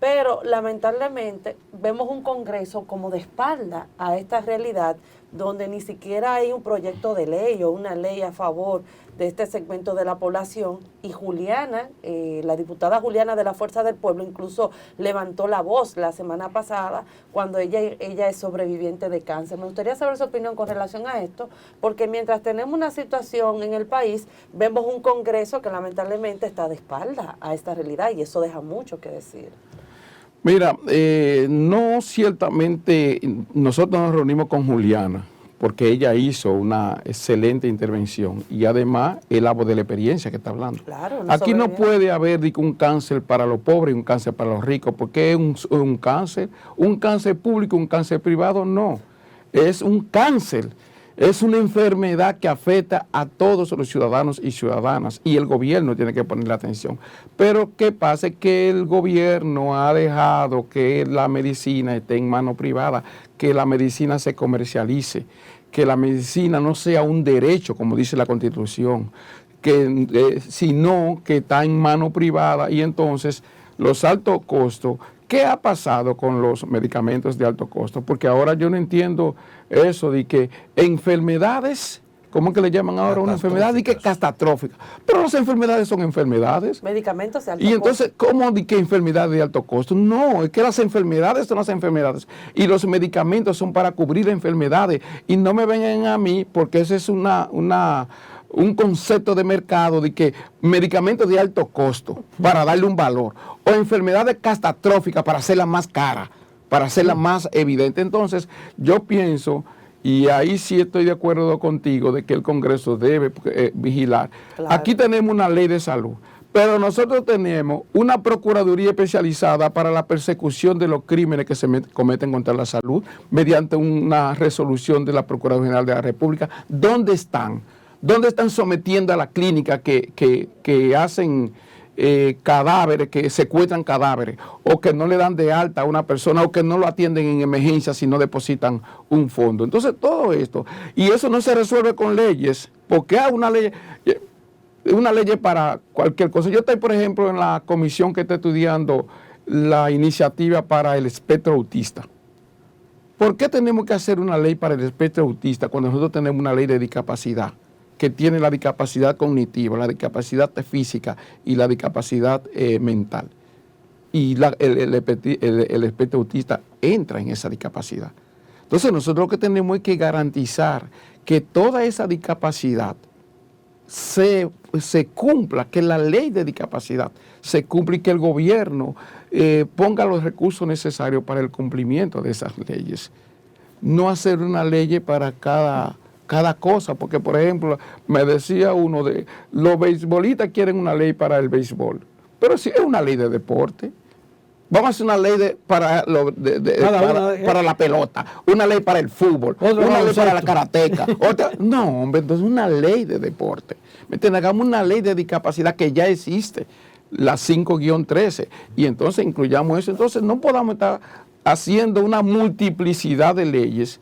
Pero lamentablemente vemos un Congreso como de espalda a esta realidad, donde ni siquiera hay un proyecto de ley o una ley a favor de este segmento de la población. Y Juliana, la diputada Juliana de la Fuerza del Pueblo, incluso levantó la voz la semana pasada cuando ella es sobreviviente de cáncer. Me gustaría saber su opinión con relación a esto, porque mientras tenemos una situación en el país, vemos un Congreso que lamentablemente está de espalda a esta realidad, y eso deja mucho que decir. Mira, no ciertamente, nosotros nos reunimos con Juliana porque ella hizo una excelente intervención y además es la voz de la experiencia que está hablando. Claro, aquí no puede haber un cáncer para los pobres y un cáncer para los ricos, porque es un cáncer público, un cáncer privado, no, es un cáncer. Es una enfermedad que afecta a todos los ciudadanos y ciudadanas y el gobierno tiene que ponerle atención. Pero ¿qué pasa? Que el gobierno ha dejado que la medicina esté en mano privada, que la medicina se comercialice, que la medicina no sea un derecho, como dice la Constitución, sino que está en mano privada y entonces los altos costos. ¿Qué ha pasado con los medicamentos de alto costo? Porque ahora yo no entiendo eso de que enfermedades, ¿cómo es que le llaman ahora una enfermedad? De que catastrófica. Pero las enfermedades son enfermedades. Medicamentos de alto costo. Y entonces, ¿cómo de que enfermedades de alto costo? No, es que las enfermedades son las enfermedades. Y los medicamentos son para cubrir enfermedades. Y no me vengan a mí, porque ese es un concepto de mercado de que medicamentos de alto costo para darle un valor o enfermedades catastróficas para hacerla más cara, para hacerla más evidente. Entonces yo pienso, y ahí sí estoy de acuerdo contigo, de que el Congreso debe vigilar. Claro. Aquí tenemos una ley de salud, pero nosotros tenemos una Procuraduría especializada para la persecución de los crímenes que se cometen contra la salud mediante una resolución de la Procuraduría General de la República. ¿Dónde están? ¿Dónde están sometiendo a la clínica que hacen cadáveres, que secuestran cadáveres, o que no le dan de alta a una persona, o que no lo atienden en emergencia si no depositan un fondo? Entonces todo esto, y eso no se resuelve con leyes, porque hay una ley para cualquier cosa. Yo estoy, por ejemplo, en la comisión que está estudiando la iniciativa para el espectro autista. ¿Por qué tenemos que hacer una ley para el espectro autista cuando nosotros tenemos una ley de discapacidad que tiene la discapacidad cognitiva, la discapacidad física y la discapacidad mental? Y el espectro autista entra en esa discapacidad. Entonces nosotros lo que tenemos es que garantizar que toda esa discapacidad se cumpla, que la ley de discapacidad se cumpla y que el gobierno ponga los recursos necesarios para el cumplimiento de esas leyes. No hacer una ley para cada cosa, porque por ejemplo, me decía uno de los beisbolistas quieren una ley para el béisbol, pero si es una ley de deporte, vamos a hacer una ley para la pelota, una ley para el fútbol, una ley para la karateca, otra, no, hombre, entonces una ley de deporte. Hagamos una ley de discapacidad que ya existe, la 5-13, y entonces incluyamos eso. Entonces no podamos estar haciendo una multiplicidad de leyes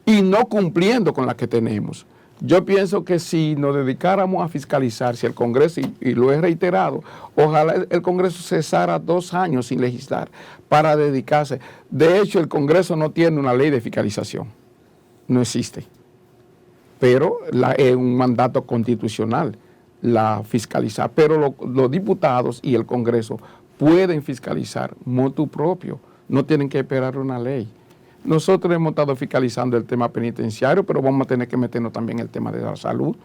y no cumpliendo con las que tenemos. Yo pienso que si nos dedicáramos a fiscalizar, si el Congreso, y lo he reiterado, ojalá el Congreso cesara 2 años sin legislar para dedicarse. De hecho, el Congreso no tiene una ley de fiscalización, no existe, pero es un mandato constitucional la fiscalizar, pero los diputados y el Congreso pueden fiscalizar motu propio, no tienen que esperar una ley. Nosotros hemos estado fiscalizando el tema penitenciario, pero vamos a tener que meternos también en el tema de la salud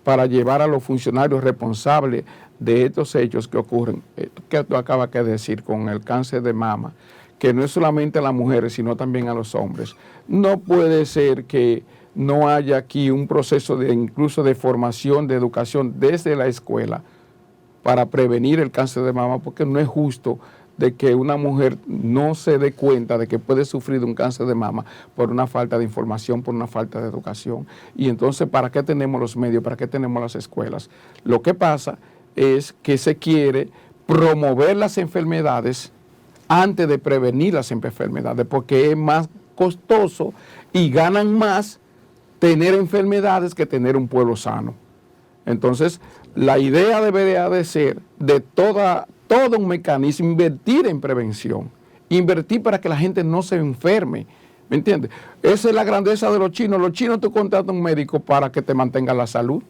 para llevar a los funcionarios responsables de estos hechos que ocurren, que tú acabas de decir con el cáncer de mama, que no es solamente a las mujeres, sino también a los hombres. No puede ser que no haya aquí un proceso incluso de formación, de educación desde la escuela para prevenir el cáncer de mama, porque no es justo de que una mujer no se dé cuenta de que puede sufrir de un cáncer de mama por una falta de información, por una falta de educación. Y entonces, ¿para qué tenemos los medios? ¿Para qué tenemos las escuelas? Lo que pasa es que se quiere promover las enfermedades antes de prevenir las enfermedades, porque es más costoso y ganan más tener enfermedades que tener un pueblo sano. Entonces, la idea debería de ser de todo un mecanismo, invertir en prevención, invertir para que la gente no se enferme ¿Me entiendes? Esa es la grandeza de los chinos. Los chinos tú contratas un médico para que te mantenga la salud,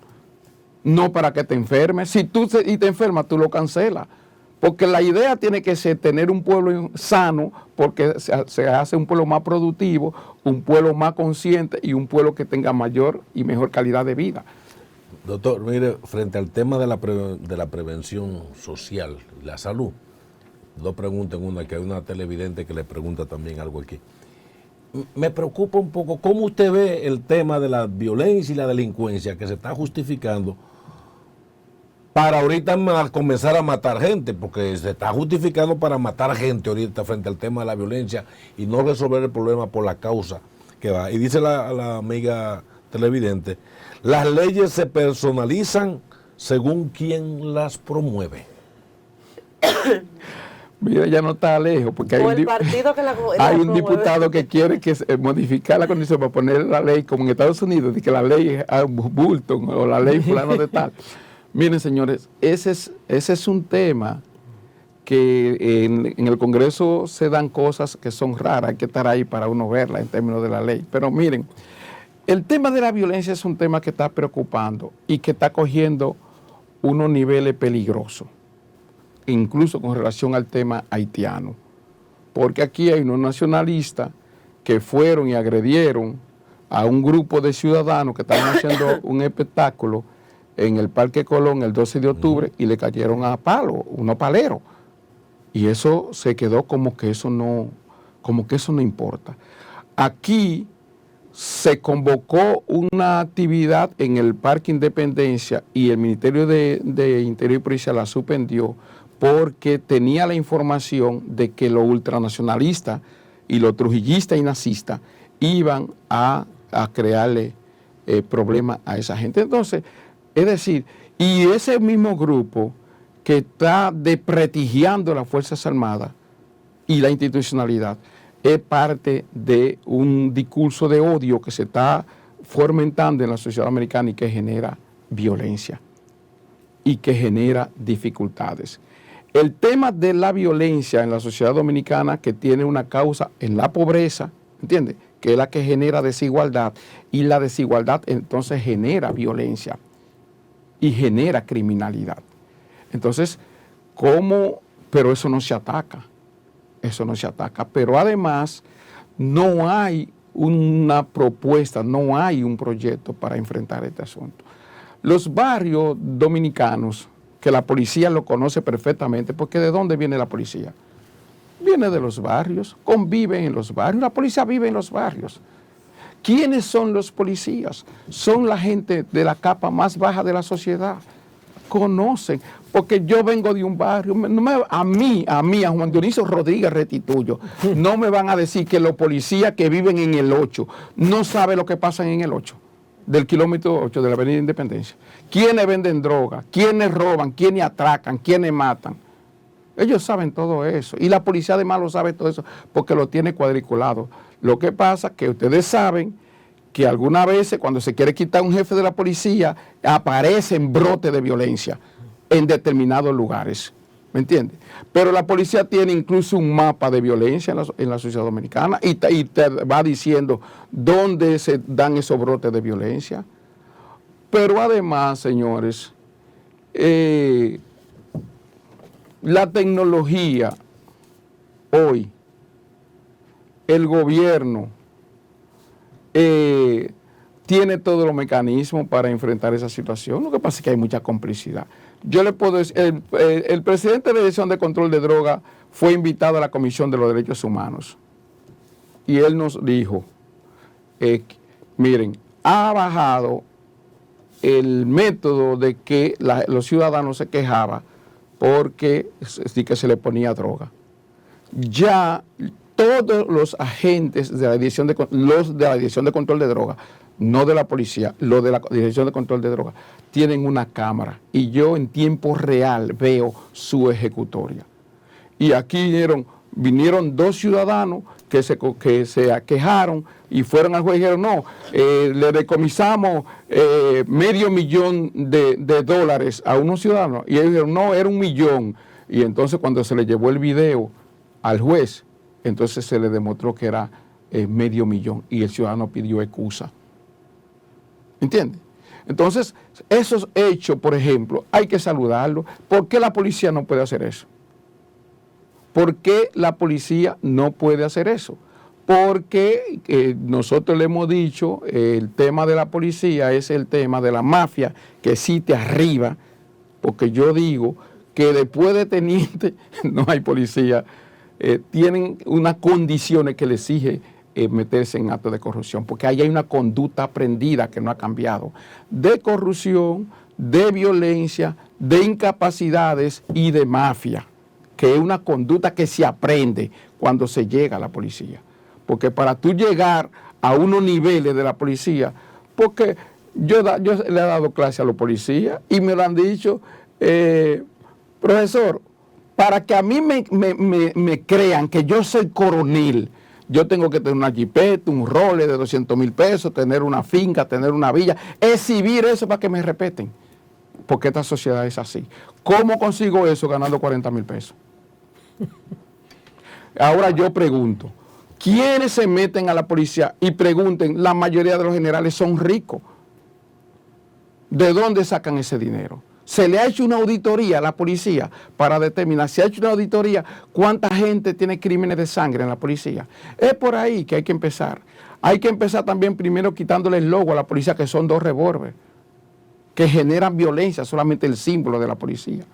no para que te enfermes. Si tú te enfermas, tú lo cancelas. Porque la idea tiene que ser tener un pueblo sano, porque se hace un pueblo más productivo, un pueblo más consciente y un pueblo que tenga mayor y mejor calidad de vida. Doctor, mire, frente al tema de la prevención social, la salud, dos preguntas en una, que hay una televidente que le pregunta también algo aquí. Me preocupa un poco cómo usted ve el tema de la violencia y la delincuencia que se está justificando para ahorita comenzar a matar gente, porque se está justificando para matar gente ahorita frente al tema de la violencia y no resolver el problema por la causa que va. Y dice la amiga televidente, las leyes se personalizan según quien las promueve. Mira, ya no está lejos, porque hay un diputado que quiere modificar la condición para poner la ley, como en Estados Unidos, de que la ley es Bulton o la ley fulano de tal. Miren, señores, ese es un tema que en el Congreso se dan cosas que son raras, hay que estar ahí para uno verla en términos de la ley. Pero miren, el tema de la violencia es un tema que está preocupando y que está cogiendo unos niveles peligrosos, incluso con relación al tema haitiano. Porque aquí hay unos nacionalistas que fueron y agredieron a un grupo de ciudadanos que estaban haciendo un espectáculo en el Parque Colón el 12 de octubre y le cayeron a palo, unos paleros. Y eso se quedó como que eso no importa. Aquí se convocó una actividad en el Parque Independencia y el Ministerio de Interior y Policía la suspendió porque tenía la información de que los ultranacionalistas y los trujillistas y nazistas iban a crearle problemas a esa gente. Entonces, es decir, y ese mismo grupo que está desprestigiando las Fuerzas Armadas y la institucionalidad es parte de un discurso de odio que se está fomentando en la sociedad americana y que genera violencia y que genera dificultades. El tema de la violencia en la sociedad dominicana, que tiene una causa en la pobreza, ¿entiendes?, que es la que genera desigualdad, y la desigualdad entonces genera violencia y genera criminalidad. Entonces, pero eso no se ataca. Eso no se ataca. Pero además, no hay una propuesta, no hay un proyecto para enfrentar este asunto. Los barrios dominicanos, que la policía lo conoce perfectamente, porque ¿de dónde viene la policía? Viene de los barrios, conviven en los barrios, la policía vive en los barrios. ¿Quiénes son los policías? Son la gente de la capa más baja de la sociedad. Conocen, porque yo vengo de un barrio, a Juan Dionisio Rodríguez Restituyo, no me van a decir que los policías que viven en el 8 no saben lo que pasa en el 8, del kilómetro 8 de la Avenida Independencia. ¿Quiénes venden droga? ¿Quiénes roban? ¿Quiénes atracan? ¿Quiénes matan? Ellos saben todo eso, y la policía además lo sabe todo eso, porque lo tiene cuadriculado. Lo que pasa es que ustedes saben que algunas veces cuando se quiere quitar un jefe de la policía, aparecen brotes de violencia en determinados lugares, ¿me entiendes? Pero la policía tiene incluso un mapa de violencia en la sociedad dominicana y te va diciendo dónde se dan esos brotes de violencia. Pero además, señores, la tecnología hoy, el gobierno tiene todos los mecanismos para enfrentar esa situación. Lo que pasa es que hay mucha complicidad. Yo le puedo decir, el presidente de la Dirección de Control de Drogas fue invitado a la Comisión de los Derechos Humanos y él nos dijo, miren, ha bajado el método de que los ciudadanos se quejaban porque sí que se le ponía droga. Ya todos los agentes de la Dirección de Control de Drogas, no de la policía, los de la Dirección de Control de Drogas, tienen una cámara y yo en tiempo real veo su ejecutoria. Y aquí vinieron dos ciudadanos que se quejaron y fueron al juez y dijeron, no, le decomisamos $500,000 a unos ciudadanos. Y ellos dijeron, no, era 1 millón. Y entonces cuando se le llevó el video al juez, entonces se le demostró que era 500,000 y el ciudadano pidió excusa. ¿Entiendes? Entonces, esos hechos, por ejemplo, hay que saludarlos. ¿Por qué la policía no puede hacer eso? ¿Por qué la policía no puede hacer eso? Porque nosotros le hemos dicho, el tema de la policía es el tema de la mafia que existe arriba, porque yo digo que después de teniente no hay policía, tienen unas condiciones que le exige meterse en actos de corrupción, porque ahí hay una conducta aprendida que no ha cambiado, de corrupción, de violencia, de incapacidades y de mafia, que es una conducta que se aprende cuando se llega a la policía. Porque para tú llegar a unos niveles de la policía, porque yo le he dado clase a los policías y me lo han dicho, profesor, para que a mí me crean que yo soy coronel, yo tengo que tener una jipeta, un role de 200,000 pesos, tener una finca, tener una villa, exhibir eso para que me respeten. Porque esta sociedad es así. ¿Cómo consigo eso ganando 40,000 pesos? Ahora yo pregunto, ¿quiénes se meten a la policía? Y pregunten, la mayoría de los generales son ricos. ¿De dónde sacan ese dinero? Se le ha hecho una auditoría a la policía para determinar, se ha hecho una auditoría cuánta gente tiene crímenes de sangre en la policía. Es por ahí que hay que empezar. Hay que empezar también primero quitándole el logo a la policía, que son 2 revólveres, que generan violencia, solamente el símbolo de la policía.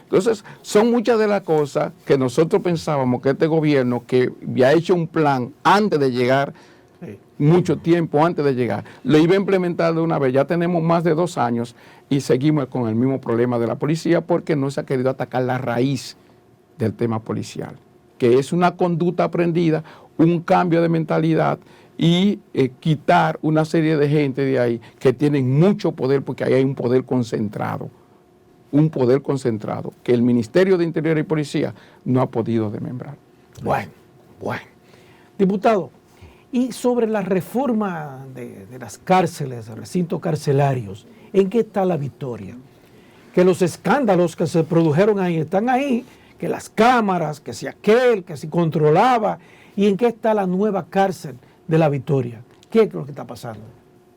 Entonces, son muchas de las cosas que nosotros pensábamos que este gobierno, que había hecho un plan antes de llegar, mucho tiempo antes de llegar, lo iba a implementar de una vez. Ya tenemos más de 2 años y seguimos con el mismo problema de la policía porque no se ha querido atacar la raíz del tema policial, que es una conducta aprendida, un cambio de mentalidad y quitar una serie de gente de ahí que tienen mucho poder, porque ahí hay un poder concentrado que el Ministerio de Interior y Policía no ha podido desmembrar. Bueno. Diputado, y sobre la reforma de las cárceles, recintos carcelarios, ¿en qué está la victoria? Que los escándalos que se produjeron ahí están ahí, que las cámaras, que si aquel, que si controlaba, ¿y en qué está la nueva cárcel de La Victoria? ¿Qué es lo que está pasando?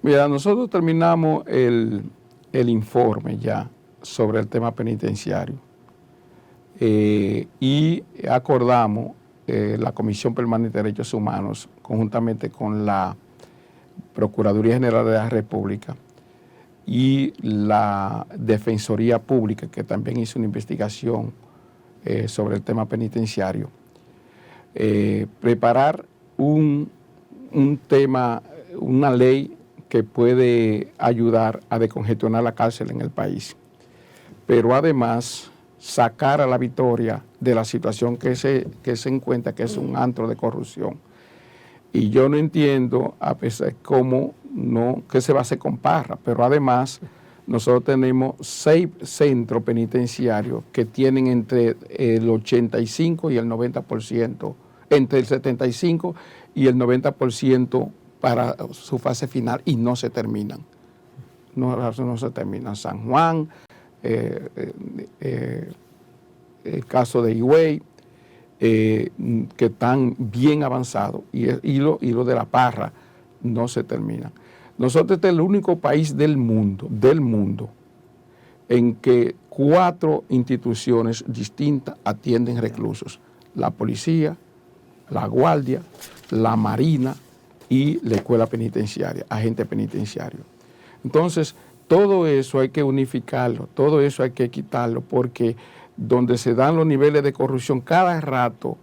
Mira, nosotros terminamos el informe ya sobre el tema penitenciario y acordamos la Comisión Permanente de Derechos Humanos, conjuntamente con la Procuraduría General de la República y la Defensoría Pública, que también hizo una investigación sobre el tema penitenciario, preparar un tema, una ley que puede ayudar a descongestionar la cárcel en el país, pero además sacar a La Victoria de la situación que se encuentra, que es un antro de corrupción. Y yo no entiendo, a pesar cómo no, qué se va a hacer con Parra, pero además nosotros tenemos 6 centros penitenciarios que tienen entre el 85 y el 90%, entre el 75 y el 90% para su fase final y no se terminan. No se terminan. San Juan, el caso de Higüey, que están bien avanzados, y lo de La Parra no se termina. Nosotros este es el único país del mundo, en que 4 instituciones distintas atienden reclusos: la policía, la guardia, la marina y la escuela penitenciaria, agente penitenciario. Entonces, todo eso hay que unificarlo, todo eso hay que quitarlo, porque donde se dan los niveles de corrupción, cada rato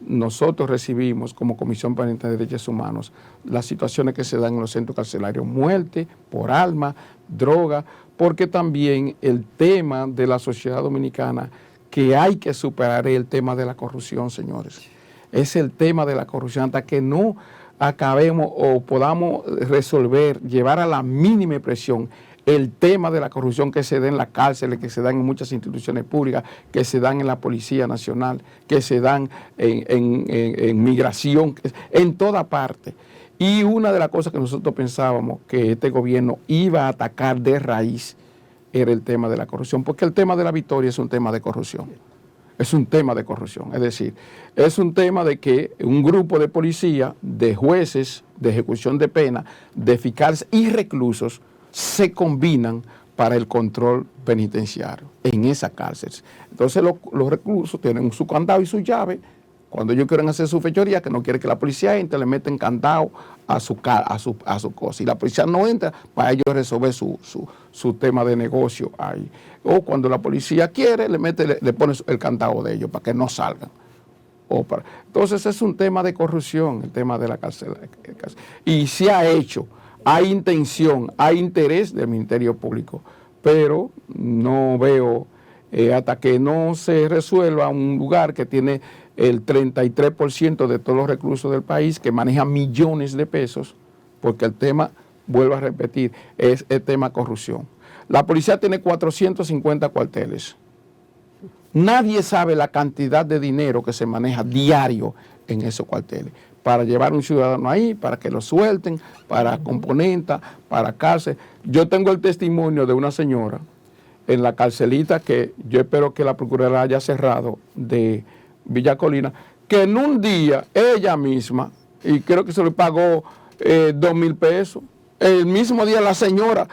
nosotros recibimos como Comisión Permanente de Derechos Humanos las situaciones que se dan en los centros carcelarios: muerte por arma, droga, porque también el tema de la sociedad dominicana que hay que superar es el tema de la corrupción, señores. Es el tema de la corrupción. Hasta que no acabemos o podamos resolver, llevar a la mínima presión el tema de la corrupción que se da en las cárceles, que se dan en muchas instituciones públicas, que se dan en la Policía Nacional, que se dan en migración, en toda parte. Y una de las cosas que nosotros pensábamos que este gobierno iba a atacar de raíz era el tema de la corrupción, porque el tema de La Victoria es un tema de corrupción. Es un tema de corrupción. Es decir, es un tema de que un grupo de policía, de jueces, de ejecución de pena, de fiscales y reclusos se combinan para el control penitenciario en esa cárcel. Entonces los reclusos tienen su candado y su llave. Cuando ellos quieren hacer su fechoría, que no quiere que la policía entre, le meten candado a su cosa. Y la policía no entra para ellos resolver su tema de negocio ahí. O cuando la policía quiere, le pone el candado de ellos para que no salgan. Entonces es un tema de corrupción, el tema de la cárcel. Y se ha hecho, hay intención, hay interés del Ministerio Público, pero no veo, hasta que no se resuelva un lugar que tiene el 33% de todos los reclusos del país, que maneja millones de pesos, porque el tema, vuelvo a repetir, es el tema corrupción. La policía tiene 450 cuarteles. Nadie sabe la cantidad de dinero que se maneja diario en esos cuarteles, para llevar a un ciudadano ahí, para que lo suelten, para componenta, para cárcel. Yo tengo el testimonio de una señora en la carcelita, que yo espero que la Procuraduría haya cerrado, de Villa Colina, que en un día ella misma, y creo que se le pagó 2,000 pesos, el mismo día la señora,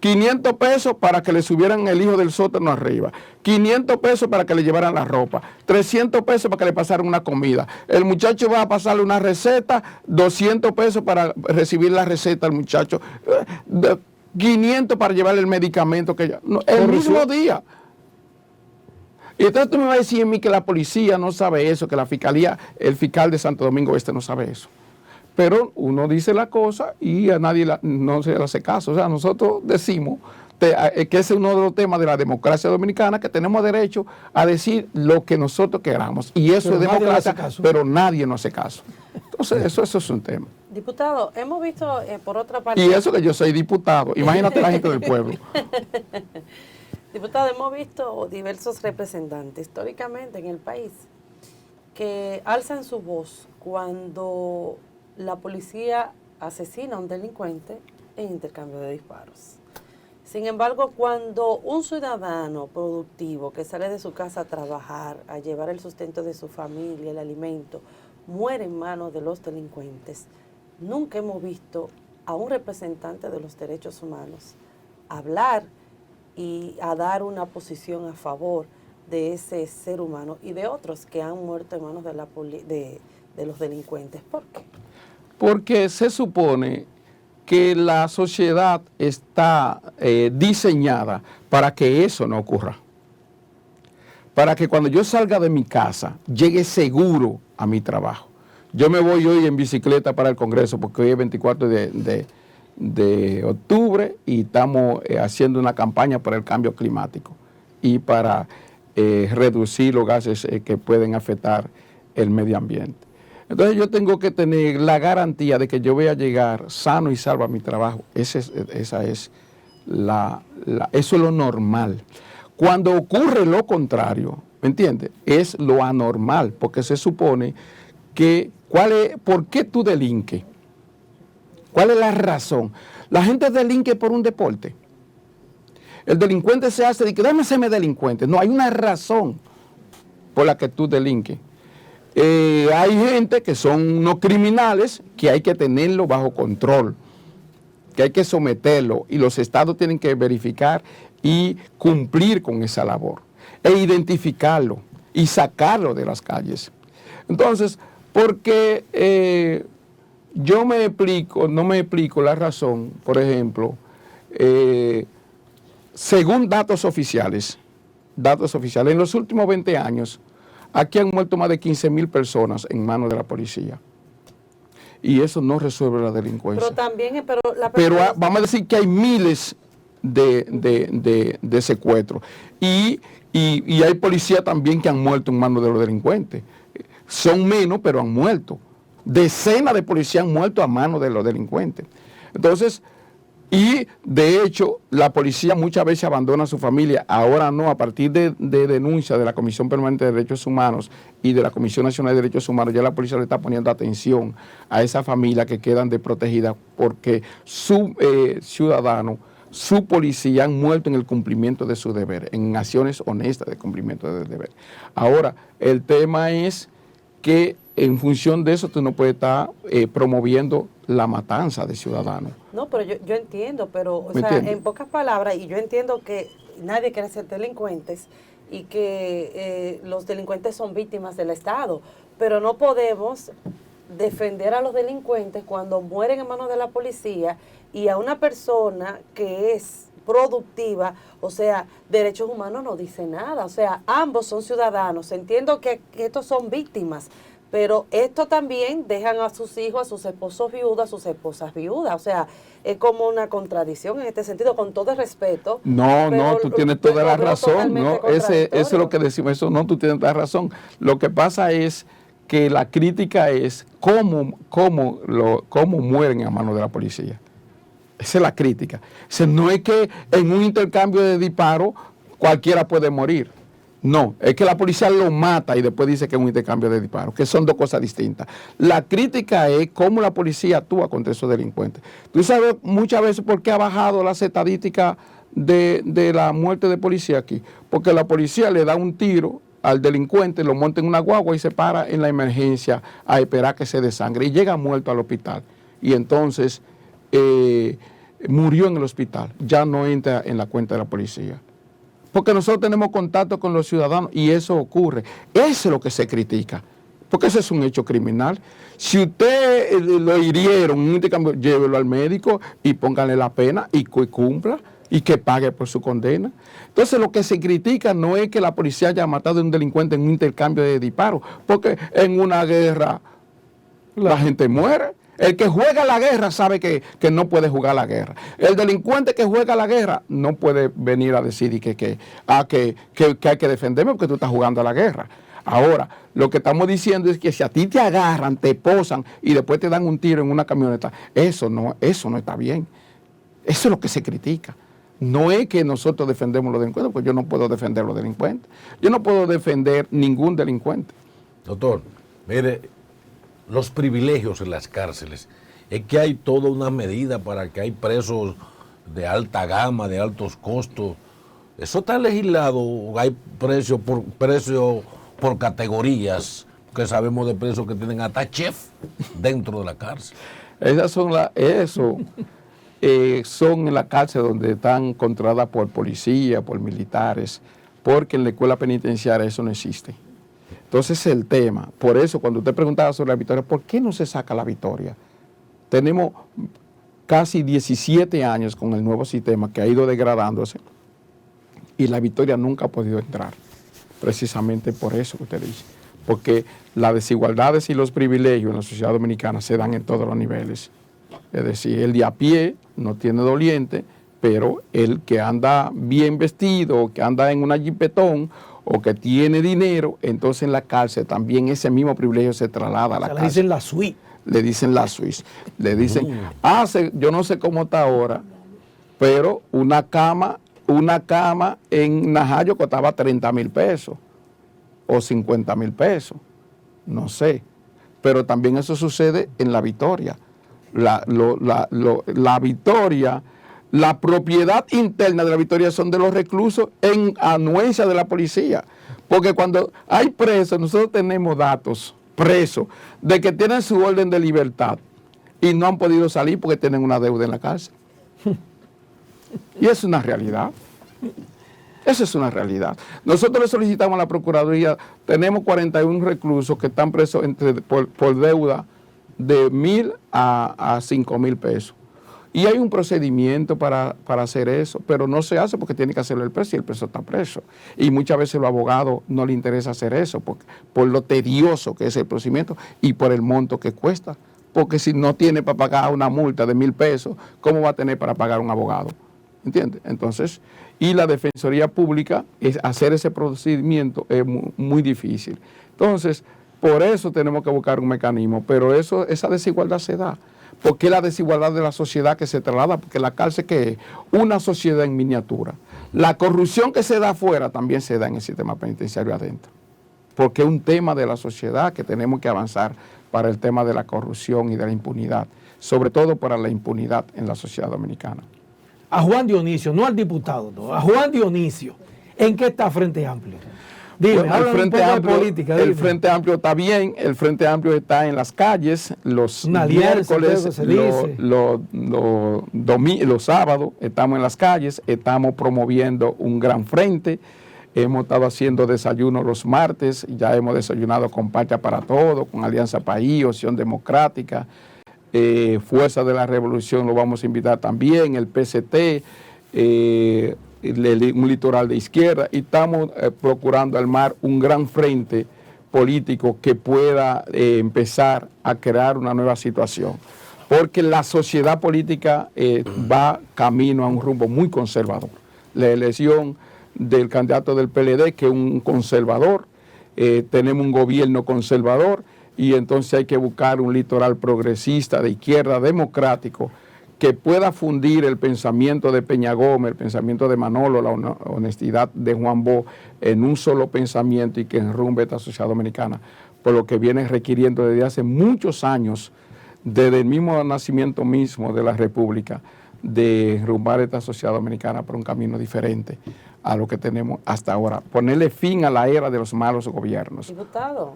500 pesos para que le subieran el hijo del sótano arriba, 500 pesos para que le llevaran la ropa, 300 pesos para que le pasaran una comida. El muchacho va a pasarle una receta, 200 pesos para recibir la receta al muchacho, 500 para llevarle el medicamento que ella, el mismo día. Y entonces tú me vas a decir a mí que la policía no sabe eso, que la fiscalía, el fiscal de Santo Domingo Este no sabe eso. Pero uno dice la cosa y a nadie no se le hace caso. O sea, nosotros decimos que ese es uno de los temas de la democracia dominicana, que tenemos derecho a decir lo que nosotros queramos. Y eso pero es democracia, pero nadie nos hace caso. Entonces, eso es un tema. Diputado, hemos visto por otra parte... Y eso que yo soy diputado. Imagínate la gente del pueblo. Diputado, hemos visto diversos representantes históricamente en el país que alzan su voz cuando la policía asesina a un delincuente en intercambio de disparos. Sin embargo, cuando un ciudadano productivo que sale de su casa a trabajar, a llevar el sustento de su familia, el alimento, muere en manos de los delincuentes, nunca hemos visto a un representante de los derechos humanos hablar y a dar una posición a favor de ese ser humano y de otros que han muerto en manos de los delincuentes. ¿Por qué? Porque se supone que la sociedad está diseñada para que eso no ocurra. Para que cuando yo salga de mi casa, llegue seguro a mi trabajo. Yo me voy hoy en bicicleta para el Congreso, porque hoy es 24 de octubre y estamos haciendo una campaña para el cambio climático y para reducir los gases que pueden afectar el medio ambiente. Entonces yo tengo que tener la garantía de que yo voy a llegar sano y salvo a mi trabajo. Eso es lo normal. Cuando ocurre lo contrario, ¿me entiendes? Es lo anormal, porque se supone que, ¿por qué tú delinques? ¿Cuál es la razón? La gente delinque por un deporte. El delincuente se hace de que déjame serme delincuente. No, hay una razón por la que tú delinques. Hay gente que son unos criminales que hay que tenerlo bajo control, que hay que someterlo, y los estados tienen que verificar y cumplir con esa labor, e identificarlo y sacarlo de las calles. Entonces, porque yo no me explico la razón, por ejemplo, según datos oficiales, en los últimos 20 años, aquí han muerto más de 15,000 personas en manos de la policía. Y eso no resuelve la delincuencia. Pero también, pero vamos a decir que hay miles de secuestros. Y hay policías también que han muerto en manos de los delincuentes. Son menos, pero han muerto. Decenas de policías han muerto a manos de los delincuentes. Entonces, y de hecho, la policía muchas veces abandona a su familia. Ahora no, a partir de denuncias de la Comisión Permanente de Derechos Humanos y de la Comisión Nacional de Derechos Humanos, ya la policía le está poniendo atención a esas familias que quedan desprotegidas porque su ciudadano su policía han muerto en el cumplimiento de su deber, en acciones honestas de cumplimiento de deber. Ahora, el tema es que en función de eso tú no puedes estar promoviendo la matanza de ciudadanos. No, pero yo entiendo, pero o sea, en pocas palabras, y yo entiendo que nadie quiere ser delincuentes y que los delincuentes son víctimas del Estado, pero no podemos defender a los delincuentes cuando mueren en manos de la policía y a una persona que es productiva, o sea, derechos humanos no dice nada, o sea, ambos son ciudadanos. Entiendo que estos son víctimas, pero esto también dejan a sus hijos, a sus esposos viudos, a sus esposas viudas, o sea, es como una contradicción en este sentido, con todo el respeto. No, tú tienes toda la razón, ¿no? Eso es lo que decimos, eso no, tú tienes toda la razón. Lo que pasa es que la crítica es cómo mueren a manos de la policía. Esa es la crítica. O sea, no es que en un intercambio de disparos cualquiera puede morir. No, es que la policía lo mata y después dice que es un intercambio de disparos, que son dos cosas distintas. La crítica es cómo la policía actúa contra esos delincuentes. Tú sabes muchas veces por qué ha bajado las estadísticas de la muerte de policía aquí. Porque la policía le da un tiro al delincuente, lo monta en una guagua y se para en la emergencia a esperar que se desangre y llega muerto al hospital. Y entonces murió en el hospital, ya no entra en la cuenta de la policía. Porque nosotros tenemos contacto con los ciudadanos y eso ocurre. Eso es lo que se critica, porque ese es un hecho criminal. Si usted lo hirieron en un intercambio, llévelo al médico y póngale la pena y cumpla y que pague por su condena. Entonces lo que se critica no es que la policía haya matado a un delincuente en un intercambio de disparos, porque en una guerra la gente muere. El que juega la guerra sabe que no puede jugar la guerra. El delincuente que juega la guerra no puede venir a decir que hay que defenderme porque tú estás jugando a la guerra. Ahora, lo que estamos diciendo es que si a ti te agarran, te posan y después te dan un tiro en una camioneta, eso no está bien. Eso es lo que se critica. No es que nosotros defendemos los delincuentes, porque yo no puedo defender los delincuentes. Yo no puedo defender ningún delincuente. Doctor, mire, los privilegios en las cárceles, es que hay toda una medida para que hay presos de alta gama, de altos costos. Eso está legislado, hay precio por categorías, que sabemos de presos que tienen hasta chef dentro de la cárcel. Son en la cárcel donde están controladas por policía, por militares, porque en la escuela penitenciaria eso no existe. Entonces el tema, por eso cuando usted preguntaba sobre la victoria, ¿por qué no se saca la victoria? Tenemos casi 17 años con el nuevo sistema que ha ido degradándose y la victoria nunca ha podido entrar, precisamente por eso que usted dice, porque las desigualdades y los privilegios en la sociedad dominicana se dan en todos los niveles. Es decir, el de a pie no tiene doliente, pero el que anda bien vestido, que anda en una jipetón, o que tiene dinero, entonces en la cárcel también ese mismo privilegio se traslada a la cárcel. Le dicen la suite. Le dicen la suite. Le dicen, yo no sé cómo está ahora, pero una cama en Najayo costaba 30,000 pesos o 50,000 pesos, no sé. Pero también eso sucede en La Victoria. La Victoria, la propiedad interna de La Victoria son de los reclusos en anuencia de la policía. Porque cuando hay presos, nosotros tenemos datos, presos, de que tienen su orden de libertad y no han podido salir porque tienen una deuda en la cárcel. Y es una realidad. Esa es una realidad. Nosotros le solicitamos a la Procuraduría, tenemos 41 reclusos que están presos por deuda de 1,000 a 5,000 pesos. Y hay un procedimiento para hacer eso, pero no se hace porque tiene que hacerlo el preso y el preso está preso. Y muchas veces a los abogados no les interesa hacer eso por lo tedioso que es el procedimiento y por el monto que cuesta. Porque si no tiene para pagar una multa de 1,000 pesos, ¿cómo va a tener para pagar un abogado? ¿Entiendes? Entonces, y la Defensoría Pública, hacer ese procedimiento es muy difícil. Entonces, por eso tenemos que buscar un mecanismo, pero esa desigualdad se da. Porque la desigualdad de la sociedad que se traslada, porque la cárcel que es una sociedad en miniatura. La corrupción que se da afuera también se da en el sistema penitenciario adentro. Porque es un tema de la sociedad que tenemos que avanzar para el tema de la corrupción y de la impunidad, sobre todo para la impunidad en la sociedad dominicana. a Juan Dionisio, no al diputado, no, a Juan Dionisio, ¿en qué está Frente Amplio? Dime, Bueno, háblame un poco de política. El Dime. Frente Amplio está bien, el Frente Amplio está en las calles, los Una alianza, creo que miércoles, se dice. los sábados estamos en las calles, estamos promoviendo un gran frente, hemos estado haciendo desayuno los martes, ya hemos desayunado con Pacha para Todo, con Alianza País, Opción Democrática, Fuerza de la Revolución lo vamos a invitar también, el PCT, un litoral de izquierda, y estamos procurando armar un gran frente político que pueda empezar a crear una nueva situación, porque la sociedad política va camino a un rumbo muy conservador. La elección del candidato del PLD, que es un conservador, tenemos un gobierno conservador, y entonces hay que buscar un litoral progresista de izquierda democrático que pueda fundir el pensamiento de Peña Gómez, el pensamiento de Manolo, la honestidad de Juan Bo en un solo pensamiento y que enrumbe esta sociedad dominicana, por lo que viene requiriendo desde hace muchos años, desde el mismo nacimiento mismo de la República, de enrumbar esta sociedad dominicana por un camino diferente a lo que tenemos hasta ahora, ponerle fin a la era de los malos gobiernos. Diputado,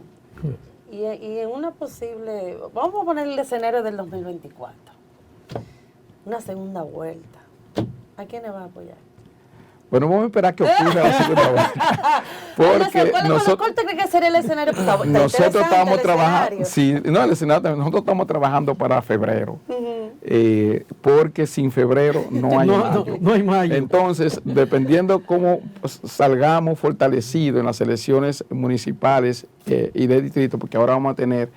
y en una posible, vamos a poner el escenario del 2024, una segunda vuelta, ¿a quiénes va a apoyar? Bueno, vamos a esperar que ocurra la segunda vuelta. Porque ¿Cuál te cree que sería el escenario? Nosotros estamos trabajando, sí, no, el escenario, nosotros estamos trabajando para febrero, porque sin febrero no hay mayo. No hay mayo. Entonces, dependiendo cómo salgamos fortalecidos en las elecciones municipales y de distrito, porque ahora vamos a tener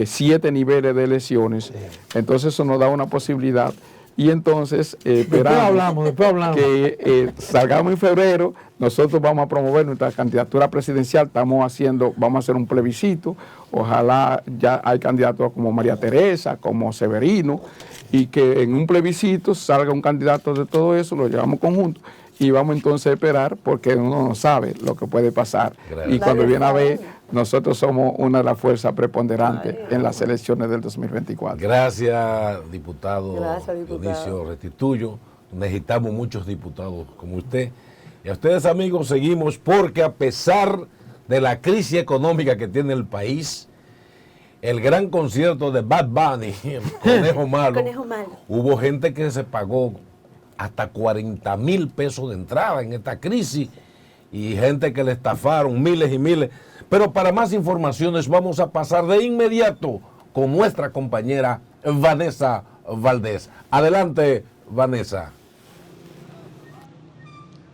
7 niveles de elecciones, entonces eso nos da una posibilidad. Y entonces esperamos después hablamos. Que salgamos en febrero, nosotros vamos a promover nuestra candidatura presidencial, vamos a hacer un plebiscito, ojalá ya hay candidatos como María Teresa, como Severino, y que en un plebiscito salga un candidato de todo eso, lo llevamos conjunto, y vamos entonces a esperar, porque uno no sabe lo que puede pasar. Gracias. Y cuando viene a ver, nosotros somos una de las fuerzas preponderantes en las elecciones del 2024. Gracias, diputado Dionisio Restituyo. Necesitamos muchos diputados como usted. Y a ustedes, amigos, seguimos porque a pesar de la crisis económica que tiene el país, el gran concierto de Bad Bunny, Conejo Malo, hubo gente que se pagó hasta 40,000 pesos de entrada en esta crisis y gente que le estafaron miles y miles. Pero para más informaciones vamos a pasar de inmediato con nuestra compañera Vanessa Valdés. Adelante, Vanessa.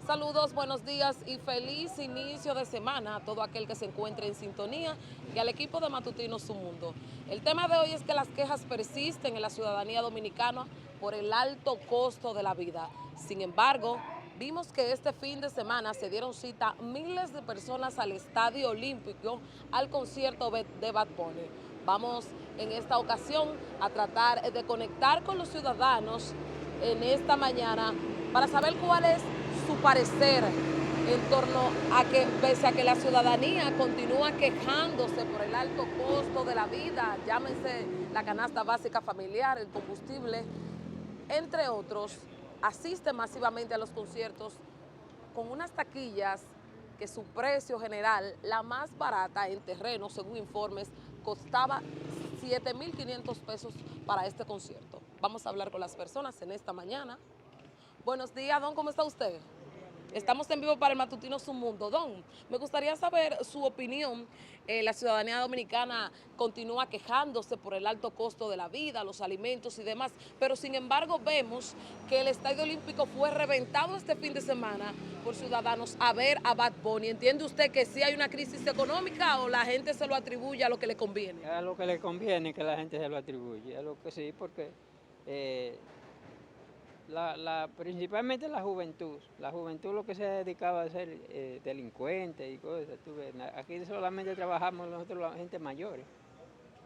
Saludos, buenos días y feliz inicio de semana a todo aquel que se encuentre en sintonía y al equipo de Matutino Su Mundo. El tema de hoy es que las quejas persisten en la ciudadanía dominicana por el alto costo de la vida. Sin embargo, vimos que este fin de semana se dieron cita miles de personas al Estadio Olímpico al concierto de Bad Bunny. Vamos en esta ocasión a tratar de conectar con los ciudadanos en esta mañana para saber cuál es su parecer en torno a que, pese a que la ciudadanía continúa quejándose por el alto costo de la vida, llámense la canasta básica familiar, el combustible, entre otros, asiste masivamente a los conciertos con unas taquillas que su precio general, la más barata en terreno, según informes, costaba 7,500 pesos para este concierto. Vamos a hablar con las personas en esta mañana. Buenos días, don, ¿cómo está usted? Estamos en vivo para el Matutino Su Mundo. Don, me gustaría saber su opinión. La ciudadanía dominicana continúa quejándose por el alto costo de la vida, los alimentos y demás, pero sin embargo vemos que el Estadio Olímpico fue reventado este fin de semana por ciudadanos a ver a Bad Bunny. ¿Entiende usted que sí hay una crisis económica o la gente se lo atribuye a lo que le conviene? A lo que le conviene que la gente se lo atribuye, a lo que sí, porque principalmente la juventud lo que se dedicaba a ser delincuente y cosas. Aquí solamente trabajamos nosotros la gente mayores,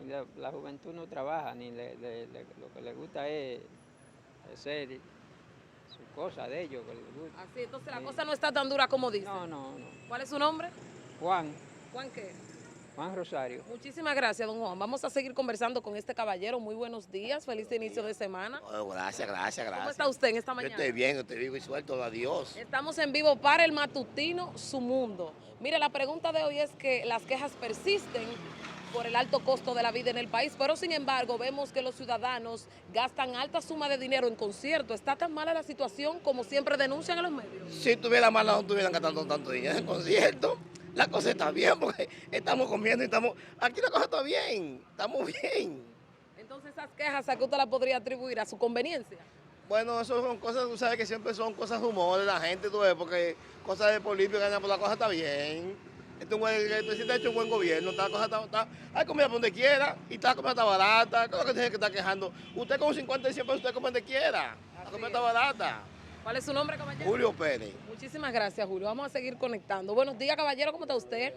y la juventud no trabaja, ni lo que le gusta es hacer su cosa de ellos. Que les gusta. Así, entonces la cosa no está tan dura como dice. No. ¿Cuál es su nombre? Juan. ¿Juan qué? Juan Rosario. Muchísimas gracias, don Juan. Vamos a seguir conversando con este caballero. Muy buenos días, feliz inicio de semana. Oh, gracias. ¿Cómo está usted en esta mañana? Yo estoy vivo y suelto, adiós. Estamos en vivo para el matutino Su Mundo. Mire, la pregunta de hoy es que las quejas persisten por el alto costo de la vida en el país, pero sin embargo vemos que los ciudadanos gastan alta suma de dinero en conciertos. ¿Está tan mala la situación como siempre denuncian en los medios? Si estuviera mala, no estuvieran gastando tanto dinero en concierto. La cosa está bien porque estamos comiendo y estamos... Aquí la cosa está bien, estamos bien. Entonces esas quejas, ¿a qué usted las podría atribuir? ¿A su conveniencia? Bueno, eso son cosas, tú sabes que siempre son cosas de humor de la gente, tú ves, porque cosas de política, pues la cosa está bien. El presidente ha hecho un buen gobierno, la cosa está hay comida por donde quiera y la comida está barata. ¿Qué es lo que tiene que estar quejando? Usted con 50 y 100 pesos, usted come donde quiera. La comida está barata. ¿Cuál es su nombre, caballero? Julio Pérez. Muchísimas gracias, Julio. Vamos a seguir conectando. Buenos días, caballero. ¿Cómo está usted?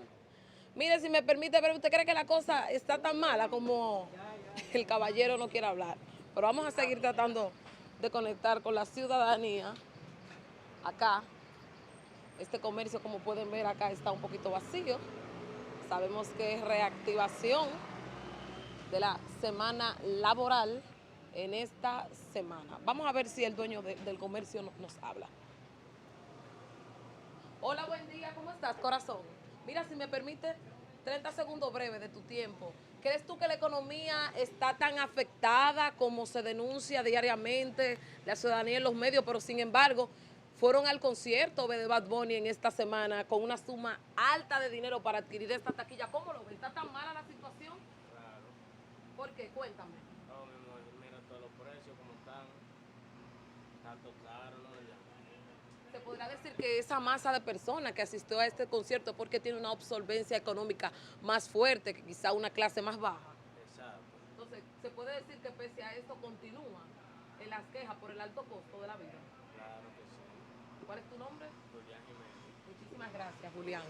Mire, si me permite, pero ¿usted cree que la cosa está tan mala como el caballero no quiere hablar? Pero vamos a seguir tratando de conectar con la ciudadanía. Acá, este comercio, como pueden ver acá, está un poquito vacío. Sabemos que es reactivación de la semana laboral en esta semana. Vamos a ver si el dueño del comercio nos habla. Hola, buen día, ¿cómo estás, corazón? Mira, si me permite, 30 segundos breves de tu tiempo. ¿Crees tú que la economía está tan afectada como se denuncia diariamente la ciudadanía en los medios, pero sin embargo fueron al concierto de Bad Bunny en esta semana con una suma alta de dinero para adquirir esta taquilla? ¿Cómo lo ves? ¿Está tan mala la situación? Claro. ¿Por qué? Cuéntame. No, mi amor, mira todos los precios como están. Tanto caro, ¿no? Se podrá decir que esa masa de personas que asistió a este concierto porque tiene una absorbencia económica más fuerte que quizá una clase más baja. Exacto. Entonces, se puede decir que pese a eso continúa en las quejas por el alto costo de la vida. Claro que sí. ¿Cuál es tu nombre? Julián Jiménez. Muchísimas gracias, Julián.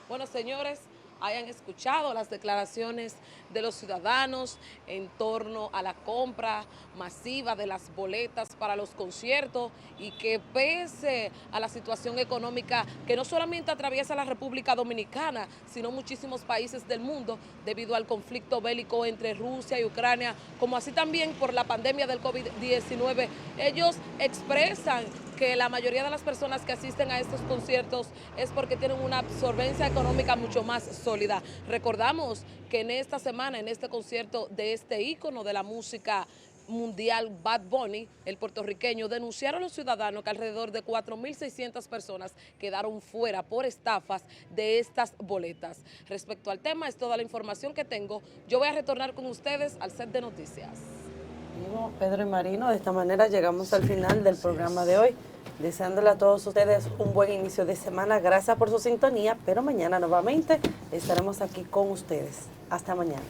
Bueno, señores, hayan escuchado las declaraciones de los ciudadanos en torno a la compra masiva de las boletas para los conciertos y que pese a la situación económica que no solamente atraviesa la República Dominicana, sino muchísimos países del mundo debido al conflicto bélico entre Rusia y Ucrania, como así también por la pandemia del COVID-19, ellos expresan que la mayoría de las personas que asisten a estos conciertos es porque tienen una absorbencia económica mucho más sólida. Recordamos que en esta semana, en este concierto de este ícono de la música mundial, Bad Bunny, el puertorriqueño, denunciaron a los ciudadanos que alrededor de 4.600 personas quedaron fuera por estafas de estas boletas. Respecto al tema, es toda la información que tengo. Yo voy a retornar con ustedes al set de noticias. Pedro y Marino, de esta manera llegamos al final del programa de hoy, deseándole a todos ustedes un buen inicio de semana. Gracias por su sintonía, pero mañana nuevamente estaremos aquí con ustedes. Hasta mañana.